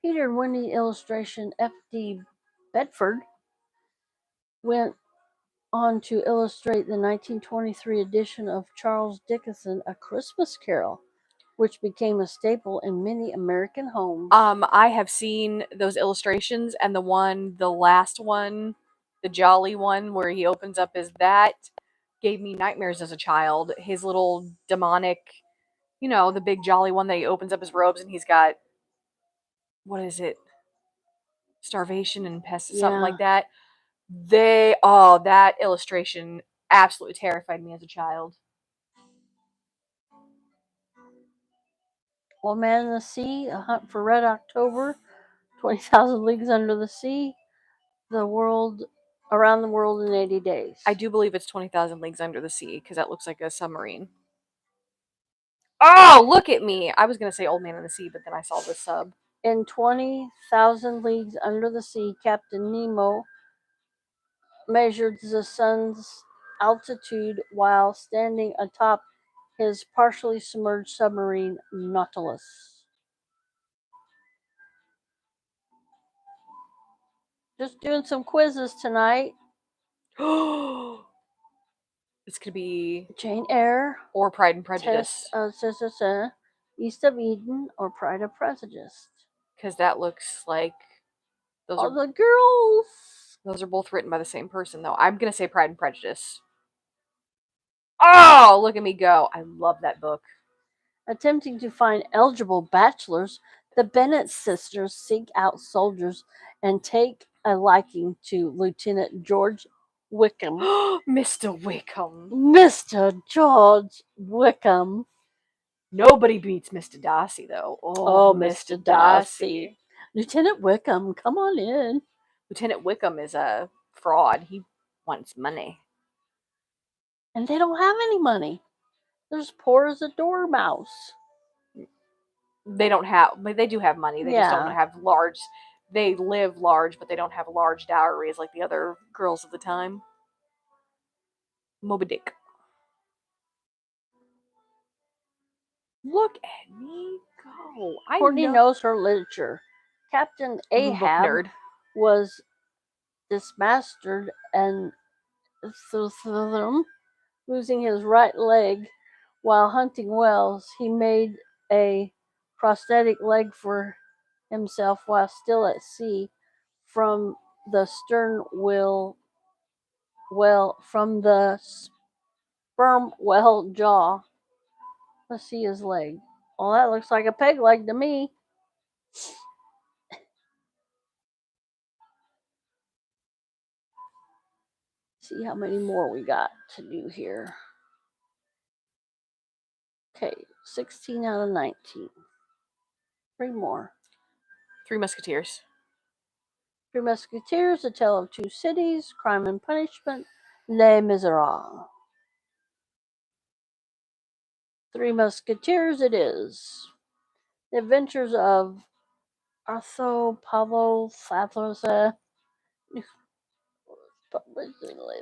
B: Peter and Wendy illustration. F.D. Bedford went on to illustrate the 1923 edition of Charles Dickens' A Christmas Carol, which became a staple in many American homes.
A: I have seen those illustrations, and the last one, the jolly one where he opens up that gave me nightmares as a child. His little demonic, the big jolly one that he opens up his robes and he's got, what is it? Starvation and pests, something like that. That illustration absolutely terrified me as a child.
B: Old Man in the Sea, A Hunt for Red October, 20,000 Leagues Under the Sea, Around the World in 80 Days.
A: I do believe it's 20,000 Leagues Under the Sea because that looks like a submarine. Oh, look at me. I was going to say Old Man in the Sea, but then I saw the sub.
B: In 20,000 Leagues Under the Sea, Captain Nemo measured the sun's altitude while standing atop his partially submerged submarine, Nautilus. Just doing some quizzes tonight.
A: It's gonna be
B: Jane Eyre,
A: or Pride and
B: Test
A: Prejudice,
B: East of Eden, or Pride of Prejudice.
A: because that looks like those
B: All
A: are
B: the girls.
A: those are both written by the same person, though. I'm gonna say Pride and Prejudice. Oh, look at me go! I love that book.
B: Attempting to find eligible bachelors, the Bennet sisters seek out soldiers and take a liking to Lieutenant George Wickham.
A: Mr. Wickham.
B: Mr. George Wickham.
A: Nobody beats Mr. Darcy, though.
B: Oh, Mr. Darcy. Lieutenant Wickham, come on in.
A: Lieutenant Wickham is a fraud. He wants money.
B: And they don't have any money. They're as poor as a dormouse.
A: They don't have, but they do have money. They just don't
B: Yeah.
A: have large. They live large, but they don't have large dowries like the other girls of the time. Moby Dick. Look at me go!
B: Courtney knows her literature. Captain
A: I'm a book
B: Ahab
A: nerd.
B: was dismastered and losing his right leg while hunting whales. He made a prosthetic leg for himself while still at sea from the stern wheel from the sperm whale jaw. Let's see his leg. Well, that looks like a peg leg to me. See how many more we got to do here. Okay, 16 out of 19. 3 more.
A: Three Musketeers.
B: Three Musketeers, A Tale of Two Cities, Crime and Punishment, Les Miserables. Three Musketeers it is. The Adventures of Arthur Pablo Fathers.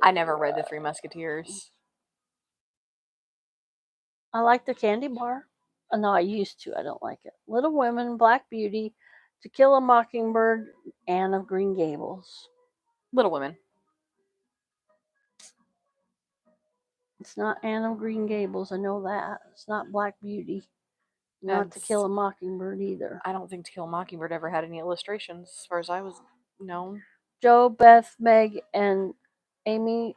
A: I never read the Three Musketeers.
B: I like the candy bar. Oh, no, I used to. I don't like it. Little Women, Black Beauty, To Kill a Mockingbird, Anne of Green Gables.
A: Little Women.
B: It's not Anne of Green Gables. I know that. It's not Black Beauty. Not To Kill a Mockingbird either.
A: I don't think To Kill a Mockingbird ever had any illustrations, as far as I was known.
B: Jo, Beth, Meg, and Amy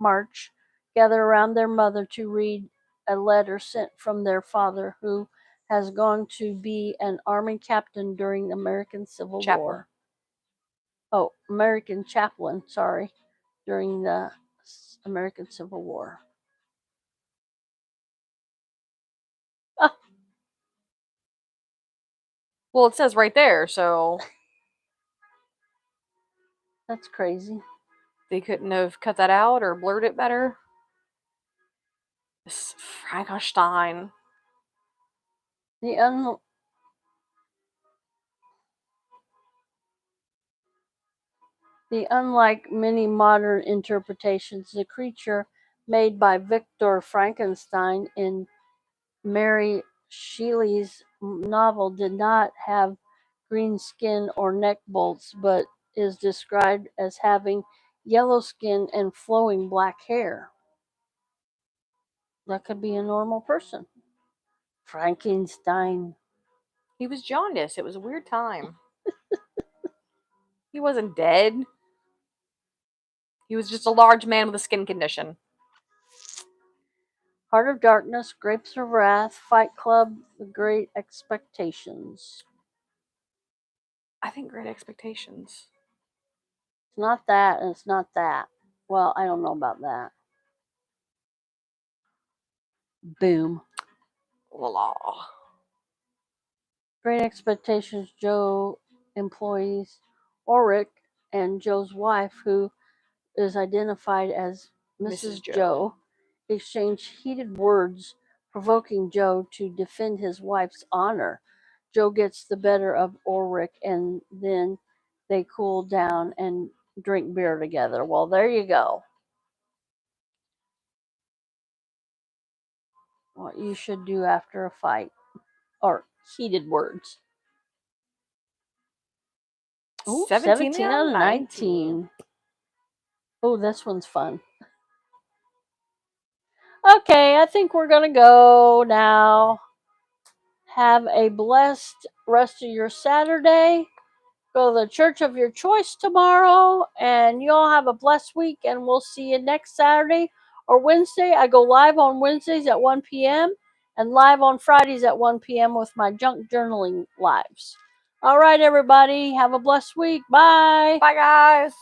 B: March gather around their mother to read a letter sent from their father, who has gone to be an army captain during the American Civil War. Oh, American chaplain, sorry, during the American Civil War. Ah.
A: Well, it says right there, so
B: That's crazy.
A: They couldn't have cut that out or blurred it better. This Frankenstein.
B: Unlike many modern interpretations, the creature made by Victor Frankenstein in Mary Shelley's novel did not have green skin or neck bolts, but is described as having yellow skin and flowing black hair. That could be a normal person. Frankenstein.
A: He was jaundiced. It was a weird time. He wasn't dead. He was just a large man with a skin condition.
B: Heart of Darkness, Grapes of Wrath, Fight Club, The Great Expectations.
A: I think Great Expectations.
B: It's not that, and it's not that. Well, I don't know about that. Boom.
A: La.
B: Great Expectations, Joe employees Ulrich and Joe's wife, who is identified as Mrs. Joe, exchange heated words, provoking Joe to defend his wife's honor. Joe gets the better of Ulrich, and then they cool down and drink beer together. Well, there you go. What you should do after a fight, or heated words. Ooh,
A: 17 out of
B: 19. Oh, this one's fun. Okay, I think we're going to go now. Have a blessed rest of your Saturday. Go to the church of your choice tomorrow, and you all have a blessed week, and we'll see you next Saturday or Wednesday. I go live on Wednesdays at 1 p.m. and live on Fridays at 1 p.m. with my junk journaling lives. All right, everybody, have a blessed week. Bye.
A: Bye, guys.